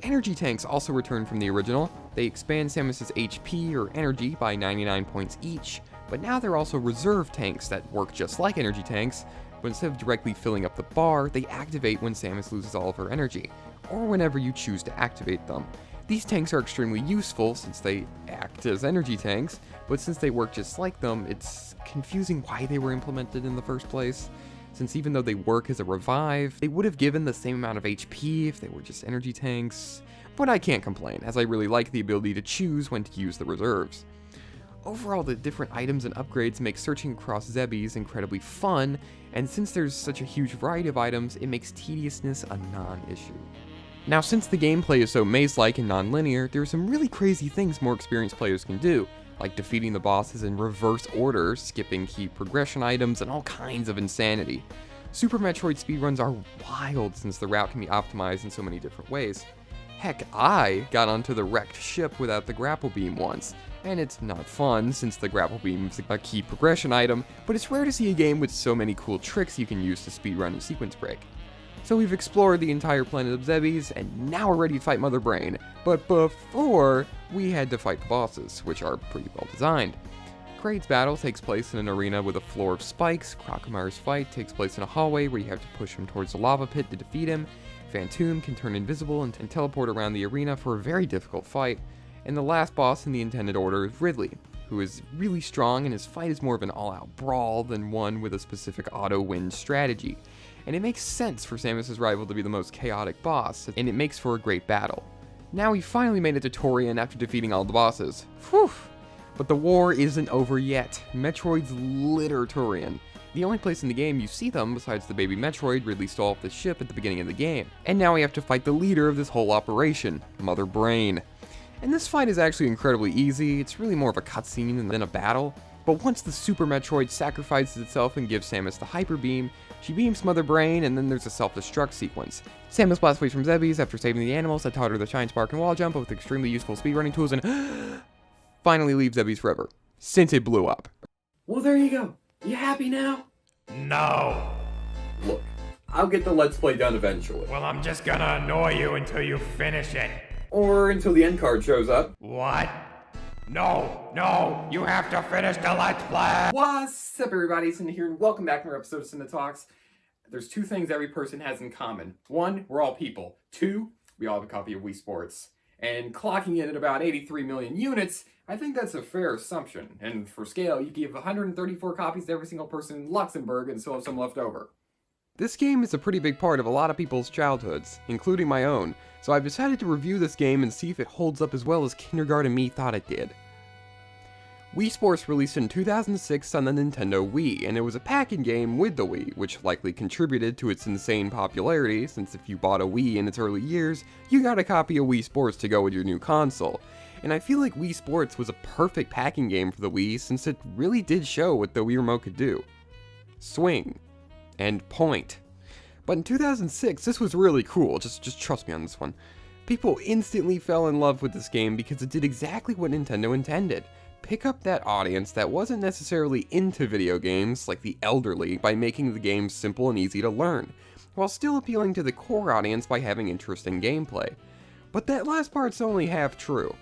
Energy tanks also return from the original. They expand Samus's HP or energy by 99 points each, but now they're also reserve tanks that work just like energy tanks, but instead of directly filling up the bar, they activate when Samus loses all of her energy, or whenever you choose to activate them. These tanks are extremely useful since they act as energy tanks, but since they work just like them, it's confusing why they were implemented in the first place. Since even though they work as a revive, they would have given the same amount of HP if they were just energy tanks. But I can't complain, as I really like the ability to choose when to use the reserves. Overall, the different items and upgrades make searching across Zebbies incredibly fun, and since there's such a huge variety of items, it makes tediousness a non-issue. Now, since the gameplay is so maze-like and non-linear, there are some really crazy things more experienced players can do, like defeating the bosses in reverse order, skipping key progression items, and all kinds of insanity. Super Metroid speedruns are wild since the route can be optimized in so many different ways. Heck, I got onto the wrecked ship without the grapple beam once, and it's not fun since the grapple beam is a key progression item, but it's rare to see a game with so many cool tricks you can use to speedrun and sequence break. So we've explored the entire planet of Zebbies, and now we're ready to fight Mother Brain. But before, we had to fight the bosses, which are pretty well designed. Kraid's battle takes place in an arena with a floor of spikes. Crocodile's fight takes place in a hallway where you have to push him towards the lava pit to defeat him. Phantom can turn invisible and teleport around the arena for a very difficult fight. And the last boss in the intended order is Ridley, who is really strong, and his fight is more of an all-out brawl than one with a specific auto-win strategy. And it makes sense for Samus's rival to be the most chaotic boss, and it makes for a great battle. Now we finally made it to Torian after defeating all the bosses. Whew! But the war isn't over yet. Metroids litter Torian. The only place in the game you see them, besides the baby Metroid, Ridley stole off the ship at the beginning of the game. And now we have to fight the leader of this whole operation, Mother Brain. And this fight is actually incredibly easy. It's really more of a cutscene than a battle. But once the Super Metroid sacrifices itself and gives Samus the Hyper Beam, she beams Mother Brain, and then there's a self-destruct sequence. Samus blasts away from Zebbies after saving the animals that taught her the Shine Spark and Wall Jump with extremely useful speedrunning tools, and finally leaves Zebbies forever, since it blew up. Well, there you go. You happy now? No. Look, I'll get the Let's Play done eventually. Well, I'm just gonna annoy you until you finish it. Or until the end card shows up. What? No, you have to finish the Let's Play! What's up, everybody? Cynda here, and welcome back to another episode of Cynda Talks. There's two things every person has in common. One, we're all people. Two, we all have a copy of Wii Sports. And clocking in at about 83 million units, I think that's a fair assumption. And for scale, you give 134 copies to every single person in Luxembourg and still have some left over. This game is a pretty big part of a lot of people's childhoods, including my own, so I've decided to review this game and see if it holds up as well as kindergarten me thought it did. Wii Sports released in 2006 on the Nintendo Wii, and it was a pack-in game with the Wii, which likely contributed to its insane popularity, since if you bought a Wii in its early years, you got a copy of Wii Sports to go with your new console. And I feel like Wii Sports was a perfect packing game for the Wii, since it really did show what the Wii Remote could do. Swing. And point. But in 2006, this was really cool, just trust me on this one. People instantly fell in love with this game because it did exactly what Nintendo intended. Pick up that audience that wasn't necessarily into video games, like the elderly, by making the game simple and easy to learn, while still appealing to the core audience by having interesting gameplay. But that last part's only half true.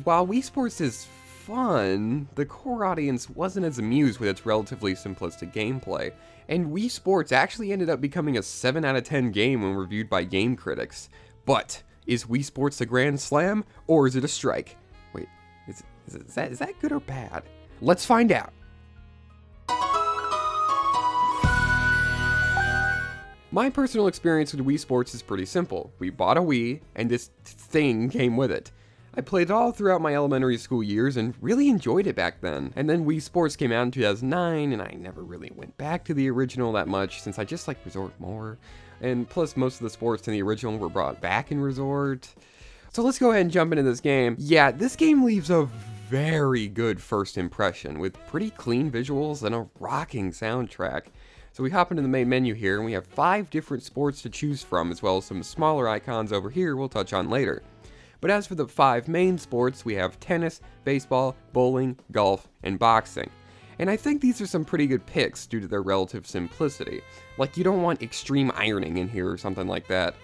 While Wii Sports is fun, the core audience wasn't as amused with its relatively simplistic gameplay, and Wii Sports actually ended up becoming a 7 out of 10 game when reviewed by game critics. But, is Wii Sports a grand slam, or is it a strike? Wait, is that good or bad? Let's find out! My personal experience with Wii Sports is pretty simple. We bought a Wii, and this thing came with it. I played it all throughout my elementary school years and really enjoyed it back then. And then Wii Sports came out in 2009, and I never really went back to the original that much since I just like Resort more. And plus, most of the sports in the original were brought back in Resort. So let's go ahead and jump into this game. Yeah, this game leaves a very good first impression with pretty clean visuals and a rocking soundtrack. So we hop into the main menu here and we have 5 different sports to choose from, as well as some smaller icons over here we'll touch on later. But as for the 5 main sports, we have tennis, baseball, bowling, golf, and boxing. And I think these are some pretty good picks due to their relative simplicity. Like, you don't want extreme ironing in here or something like that.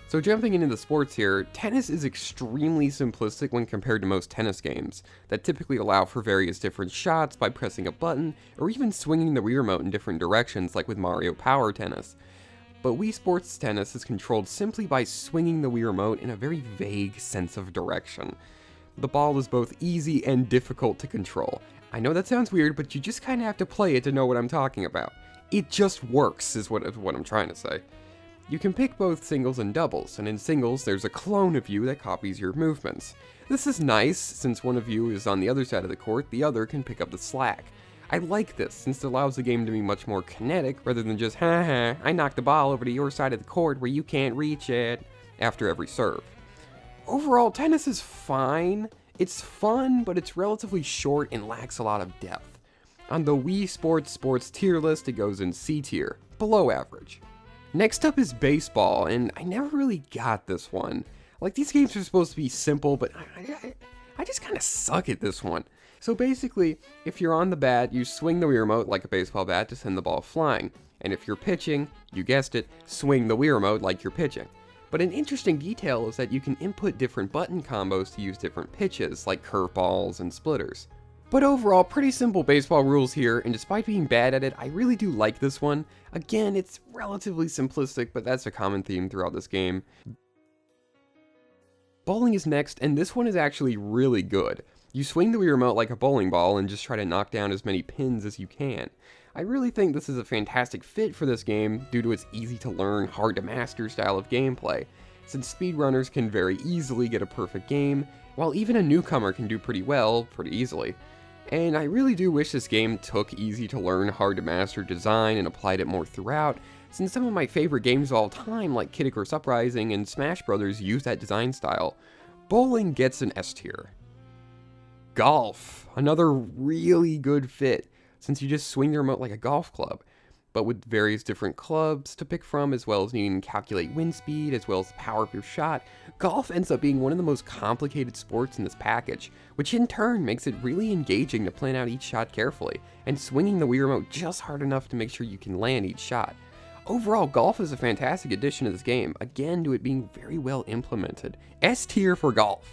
So jumping into the sports here, tennis is extremely simplistic when compared to most tennis games, that typically allow for various different shots by pressing a button, or even swinging the Wii remote in different directions like with Mario Power Tennis. But Wii Sports Tennis is controlled simply by swinging the Wii remote in a very vague sense of direction. The ball is both easy and difficult to control. I know that sounds weird, but you just kinda have to play it to know what I'm talking about. It just works, is what I'm trying to say. You can pick both singles and doubles, and in singles there's a clone of you that copies your movements. This is nice, since one of you is on the other side of the court, the other can pick up the slack. I like this, since it allows the game to be much more kinetic, rather than just, haha, I knocked the ball over to your side of the court where you can't reach it, after every serve. Overall, tennis is fine. It's fun, but it's relatively short and lacks a lot of depth. On the Wii Sports tier list, it goes in C tier, below average. Next up is baseball, and I never really got this one. Like, these games are supposed to be simple, but I just kind of suck at this one. So basically, if you're on the bat, you swing the Wii remote like a baseball bat to send the ball flying. And if you're pitching, you guessed it, swing the Wii remote like you're pitching. But an interesting detail is that you can input different button combos to use different pitches, like curveballs and splitters. But overall, pretty simple baseball rules here, and despite being bad at it, I really do like this one. Again, it's relatively simplistic, but that's a common theme throughout this game. Bowling is next, and this one is actually really good. You swing the Wii remote like a bowling ball and just try to knock down as many pins as you can. I really think this is a fantastic fit for this game due to its easy to learn, hard to master style of gameplay, since speedrunners can very easily get a perfect game, while even a newcomer can do pretty well, pretty easily. And I really do wish this game took easy to learn, hard to master design and applied it more throughout, since some of my favorite games of all time like Kid Icarus Uprising and Smash Bros. Use that design style. Bowling gets an S tier. Golf, another really good fit, since you just swing the remote like a golf club, but with various different clubs to pick from, as well as needing to calculate wind speed, as well as the power of your shot. Golf ends up being one of the most complicated sports in this package, which in turn makes it really engaging to plan out each shot carefully, and swinging the Wii remote just hard enough to make sure you can land each shot. Overall, golf is a fantastic addition to this game, again due to it being very well implemented. S tier for golf.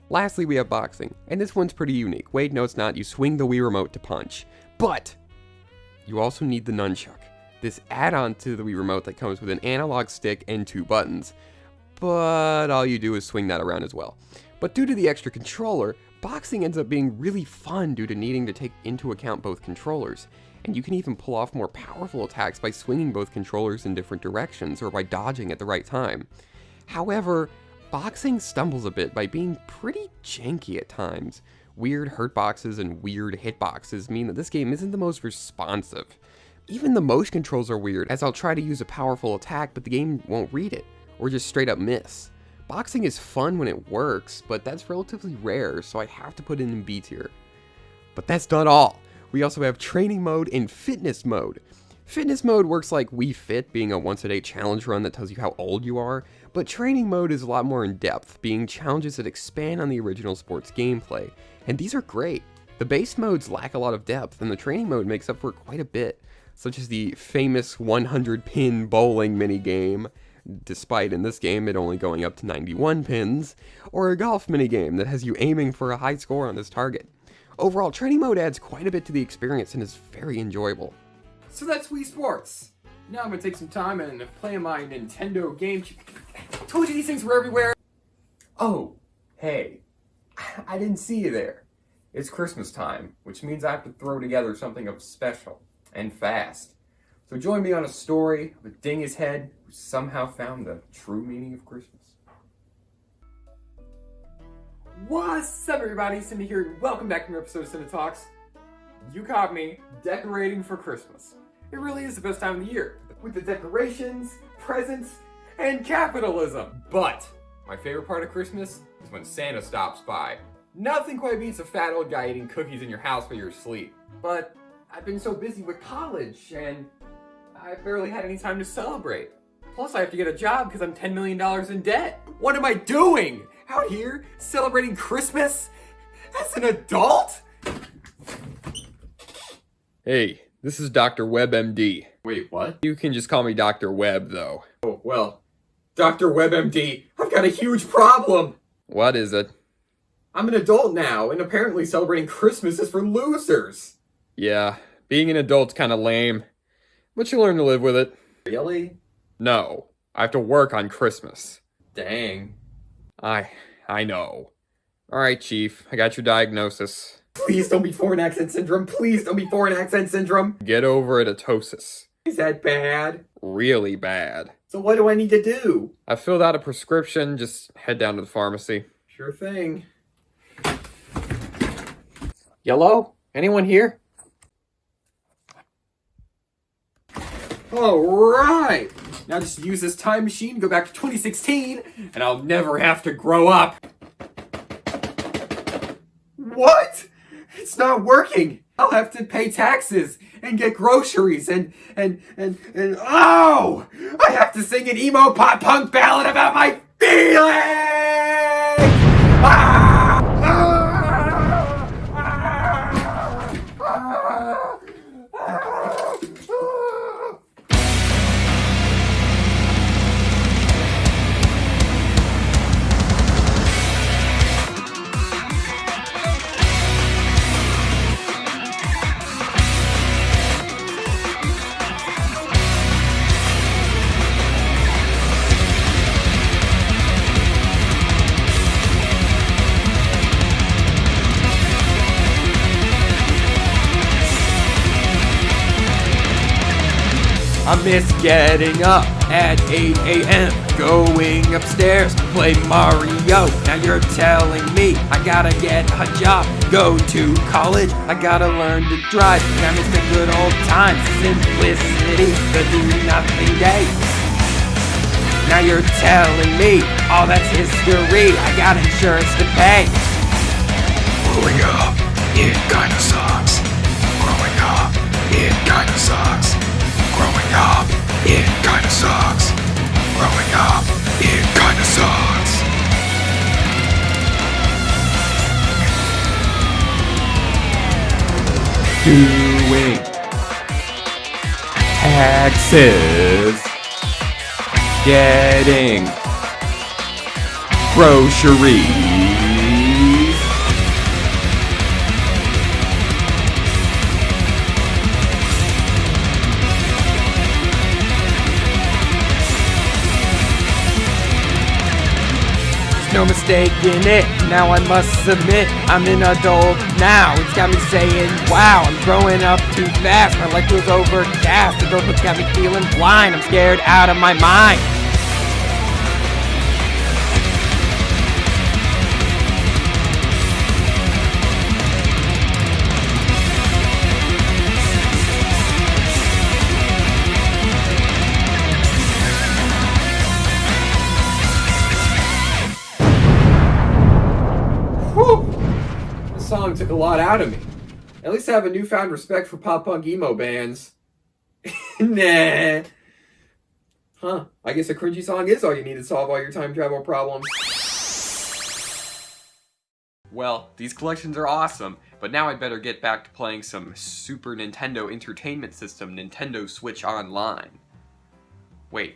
Lastly, we have boxing, and this one's pretty unique. Wait, no it's not, you swing the Wii remote to punch. But you also need the nunchuck, this add-on to the Wii remote that comes with an analog stick and 2 buttons. But all you do is swing that around as well. But due to the extra controller, boxing ends up being really fun due to needing to take into account both controllers. And you can even pull off more powerful attacks by swinging both controllers in different directions or by dodging at the right time. However, boxing stumbles a bit by being pretty janky at times. Weird hurt boxes and weird hitboxes mean that this game isn't the most responsive. Even the motion controls are weird, as I'll try to use a powerful attack but the game won't read it, or just straight up miss. Boxing is fun when it works, but that's relatively rare, so I have to put it in B tier. But that's not all. We also have training mode and fitness mode. Fitness mode works like Wii Fit, being a once-a-day challenge run that tells you how old you are, but training mode is a lot more in-depth, being challenges that expand on the original sports gameplay, and these are great. The base modes lack a lot of depth, and the training mode makes up for quite a bit, such as the famous 100-pin bowling minigame, despite in this game it only going up to 91 pins, or a golf minigame that has you aiming for a high score on this target. Overall, training mode adds quite a bit to the experience and is very enjoyable. So that's Wii Sports. Now I'm gonna take some time and play my Nintendo game. I told you these things were everywhere. Oh, hey, I didn't see you there. It's Christmas time, which means I have to throw together something of special and fast. So join me on a story of a dingus head who somehow found the true meaning of Christmas. What's up, everybody? Cynda here, and welcome back to another episode of Cynda Talks. You caught me decorating for Christmas. It really is the best time of the year, with the decorations, presents, and capitalism. But My favorite part of Christmas is when Santa stops by. Nothing quite beats a fat old guy eating cookies in your house while you're asleep. But I've been so busy with college, and I barely had any time to celebrate. Plus, I have to get a job because I'm $10 million in debt. What am I doing? Out here, celebrating Christmas? As an adult? Hey, this is Dr. Webb, MD. Wait, what? You can just call me Dr. Webb, though. Oh, well, Dr. Webb, MD, I've got a huge problem. What is it? I'm an adult now, and apparently celebrating Christmas is for losers. Yeah, being an adult's kinda lame. But you learn to live with it. Really? No, I have to work on Christmas. Dang. I know. Alright, Chief, I got your diagnosis. Please don't be foreign accent syndrome. Please don't be foreign accent syndrome. Get over atosis. Is that bad? Really bad. So what do I need to do? I filled out a prescription, just head down to the pharmacy. Sure thing. Hello? Anyone here? Alright! Now just use this time machine, go back to 2016, and I'll never have to grow up. What? It's not working! I'll have to pay taxes and get groceries and oh! I have to sing an emo pop punk ballad about my feelings! Ah! I miss getting up at 8 a.m. Going upstairs to play Mario. Now you're telling me I gotta get a job, go to college, I gotta learn to drive. And I miss the good old times, simplicity, the do-nothing day. Now you're telling me all that's history, I got insurance to pay. Growing up, it kinda sucks. Growing up, it kinda sucks. Growing up, it kinda sucks. Growing up, it kinda sucks. Doing taxes. Getting groceries. No mistaking it, now I must submit, I'm an adult now. It's got me saying, wow, I'm growing up too fast. My life was overcast, adulthood's got me feeling blind. I'm scared out of my mind. This song took a lot out of me. At least I have a newfound respect for pop-punk emo bands. Nah. Huh. I guess a cringy song is all you need to solve all your time travel problems. Well, these collections are awesome, but now I'd better get back to playing some Super Nintendo Entertainment System Nintendo Switch Online. Wait.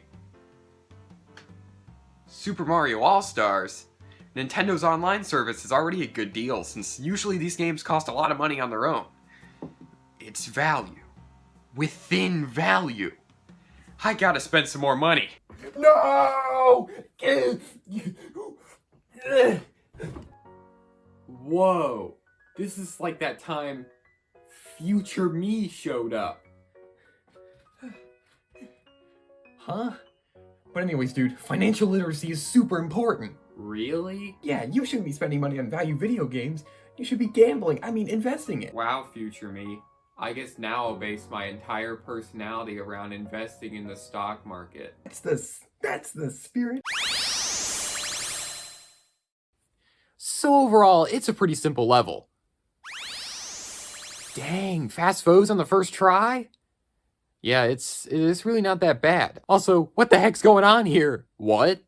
Super Mario All-Stars? Nintendo's online service is already a good deal, since usually these games cost a lot of money on their own. It's value. Within value. I gotta spend some more money. No! Whoa. This is like that time future me showed up. Huh? But anyways, dude, financial literacy is super important. Really? Yeah, you shouldn't be spending money on value video games. You should be gambling. I mean, investing it. Wow, future me. I guess now I'll base my entire personality around investing in the stock market. That's the spirit. So overall, it's a pretty simple level. Dang, fast foes on the first try? Yeah, it's really not that bad. Also, what the heck's going on here? What?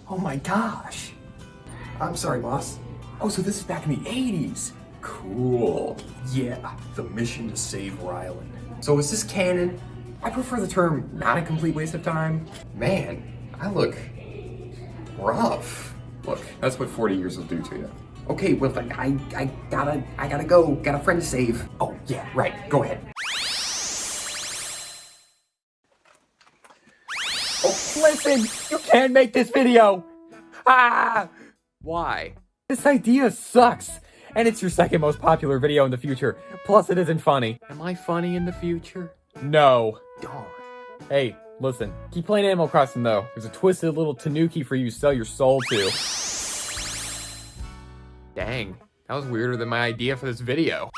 Oh my gosh. I'm sorry, boss. Oh, so this is back in the 80s. Cool. Yeah, the mission to save Ryland. So is this canon? I prefer the term not a complete waste of time. Man, I look rough. Look, that's what 40 years will do to you. Okay, well, I gotta go. Got a friend to save. Oh, yeah, right. Go ahead. Oh, listen! You can't make this video! Ah! Why? This idea sucks! And it's your second most popular video in the future. Plus, it isn't funny. Am I funny in the future? No. Darn. Hey, listen. Keep playing Animal Crossing, though. There's a twisted little tanuki for you to sell your soul to. Dang. That was weirder than my idea for this video.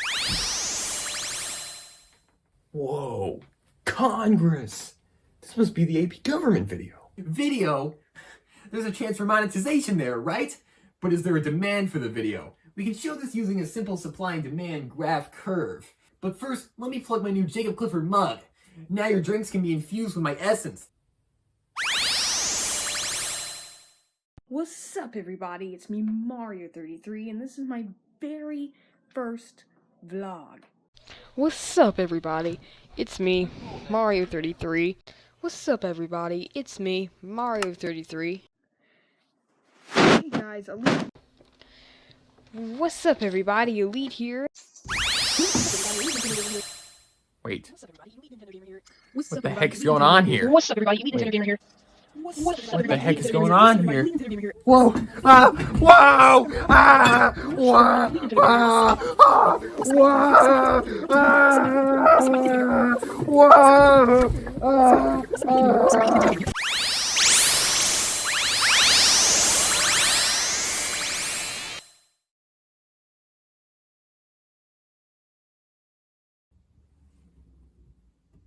Whoa. Congress! This must be the AP government video. Video? There's a chance for monetization there, right? But is there a demand for the video? We can show this using a simple supply and demand graph curve. But first, let me plug my new Jacob Clifford mug. Now your drinks can be infused with my essence. What's up, everybody? It's me, Mario33, and this is my very first vlog. What's up, everybody? It's me, Mario33. What's up, everybody? It's me, Mario33. Hey guys, Elite. What's up, everybody? Elite here. Wait. What the heck's going on here? What's up, everybody? Elite Gamer here. What the heck is going on here? Whoa! Ah! Whoa! Ah! Whoa! Ah! Ah! Whoa! Ah! Whoa! Ah! Ah!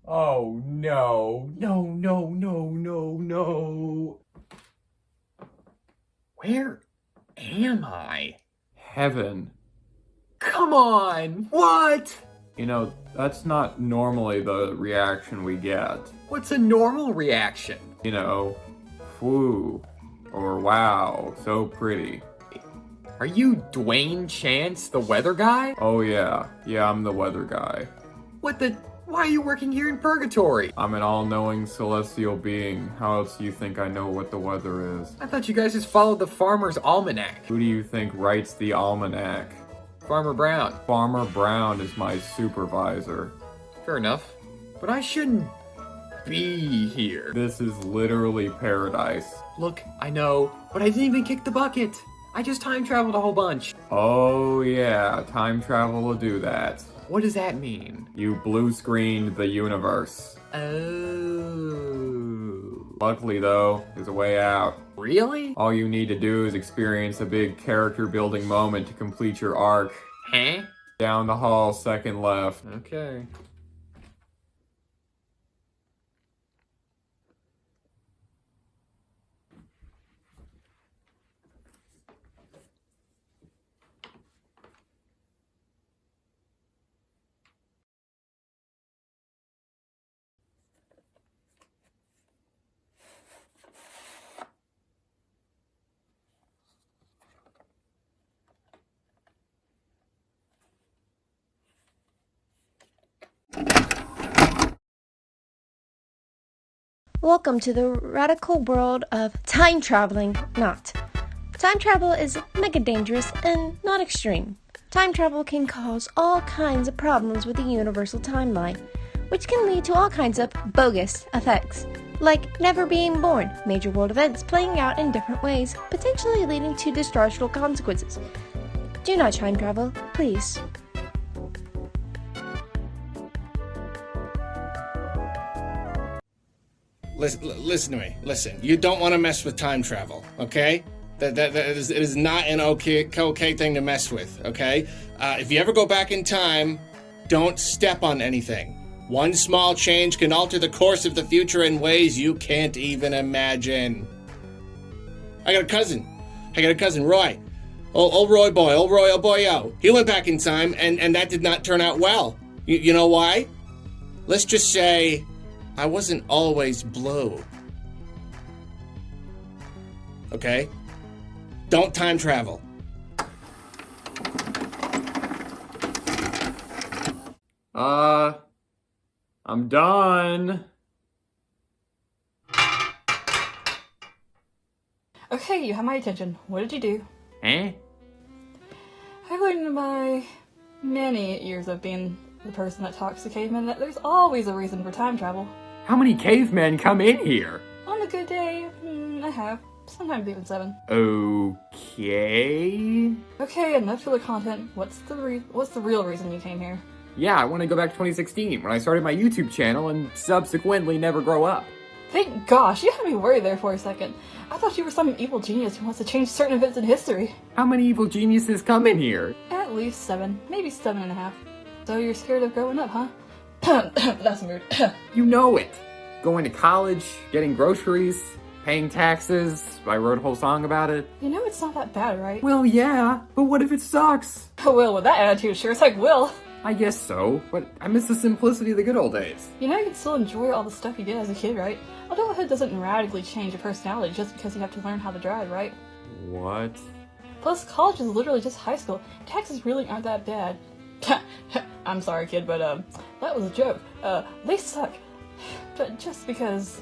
Oh no, no, no, no, no, no. Where am I? Heaven. Come on, what? You know, that's not normally the reaction we get. What's a normal reaction? You know, whoo, or wow, so pretty. Are you Dwayne Chance, the weather guy? Oh yeah, I'm the weather guy. What the? Why are you working here in purgatory? I'm an all-knowing celestial being. How else do you think I know what the weather is? I thought you guys just followed the Farmer's Almanac. Who do you think writes the almanac? Farmer Brown. Farmer Brown is my supervisor. Fair enough. But I shouldn't be here. This is literally paradise. Look, I know, but I didn't even kick the bucket. I just time traveled a whole bunch. Oh yeah, time travel will do that. What does that mean? You blue screened the universe. Oh. Luckily though, there's a way out. Really? All you need to do is experience a big character building moment to complete your arc. Huh? Down the hall, second left. Okay. Welcome to the radical world of time traveling not. Time travel is mega dangerous and not extreme. Time travel can cause all kinds of problems with the universal timeline, which can lead to all kinds of bogus effects. like never being born, major world events playing out in different ways, potentially leading to destructive consequences. Do not time travel, please. Listen to me. Listen, you don't want to mess with time travel, okay? It is not an okay thing to mess with, okay? If you ever go back in time, don't step on anything. One small change can alter the course of the future in ways you can't even imagine. I got a cousin, Roy. Old Roy boyo. He went back in time, and that did not turn out well. You know why? Let's just say I wasn't always blue. Okay? Don't time travel. I'm done. Okay, you have my attention. What did you do? Eh? I've learned in my many years of being the person that talks to cavemen that there's always a reason for time travel. How many cavemen come in here? On a good day, I have. Sometimes even 7. Okay. Okay, enough filler content. What's the real reason you came here? Yeah, I want to go back to 2016, when I started my YouTube channel and subsequently never grow up. Thank gosh, you had me worried there for a second. I thought you were some evil genius who wants to change certain events in history. How many evil geniuses come in here? At least 7, maybe 7.5. So you're scared of growing up, huh? That's weird. You know it. Going to college, getting groceries, paying taxes. I wrote a whole song about it. You know it's not that bad, right? Well, yeah, but what if it sucks? Well, with that attitude, sure as heck will. I guess so, but I miss the simplicity of the good old days. You know you can still enjoy all the stuff you did as a kid, right? Adulthood doesn't radically change your personality just because you have to learn how to drive, right? What? Plus, college is literally just high school. Taxes really aren't that bad. I'm sorry, kid, but that was a joke. They suck. But just because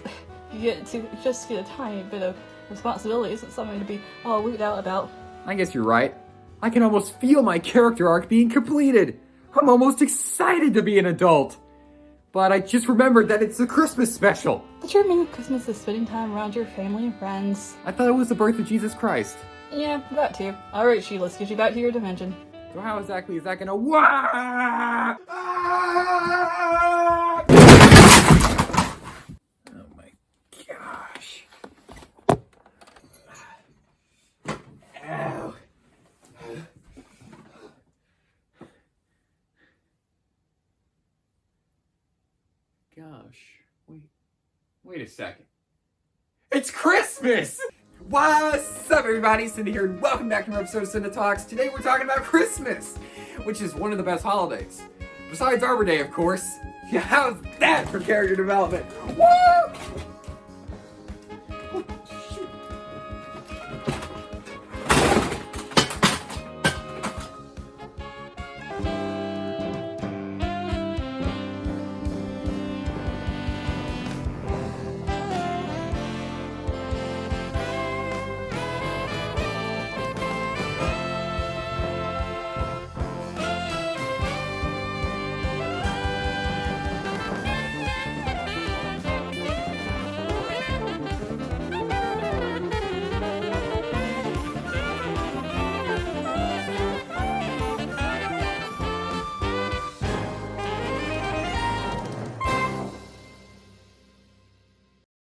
you get a tiny bit of responsibility isn't something to be all weirded out about. I guess you're right. I can almost feel my character arc being completed. I'm almost excited to be an adult. But I just remembered that it's a Christmas special. The true meaning of Christmas is spending time around your family and friends. I thought it was the birth of Jesus Christ. Yeah, that too. Alright, She, let's get you back to your dimension. So how exactly is that gonna work? Oh my gosh. Ow. Gosh, wait a second. It's Christmas! What's up, everybody? Cynda here, and welcome back to another episode of Cynda Talks. Today we're talking about Christmas, which is one of the best holidays. Besides Arbor Day, of course. Yeah, how's that for character development? Woo!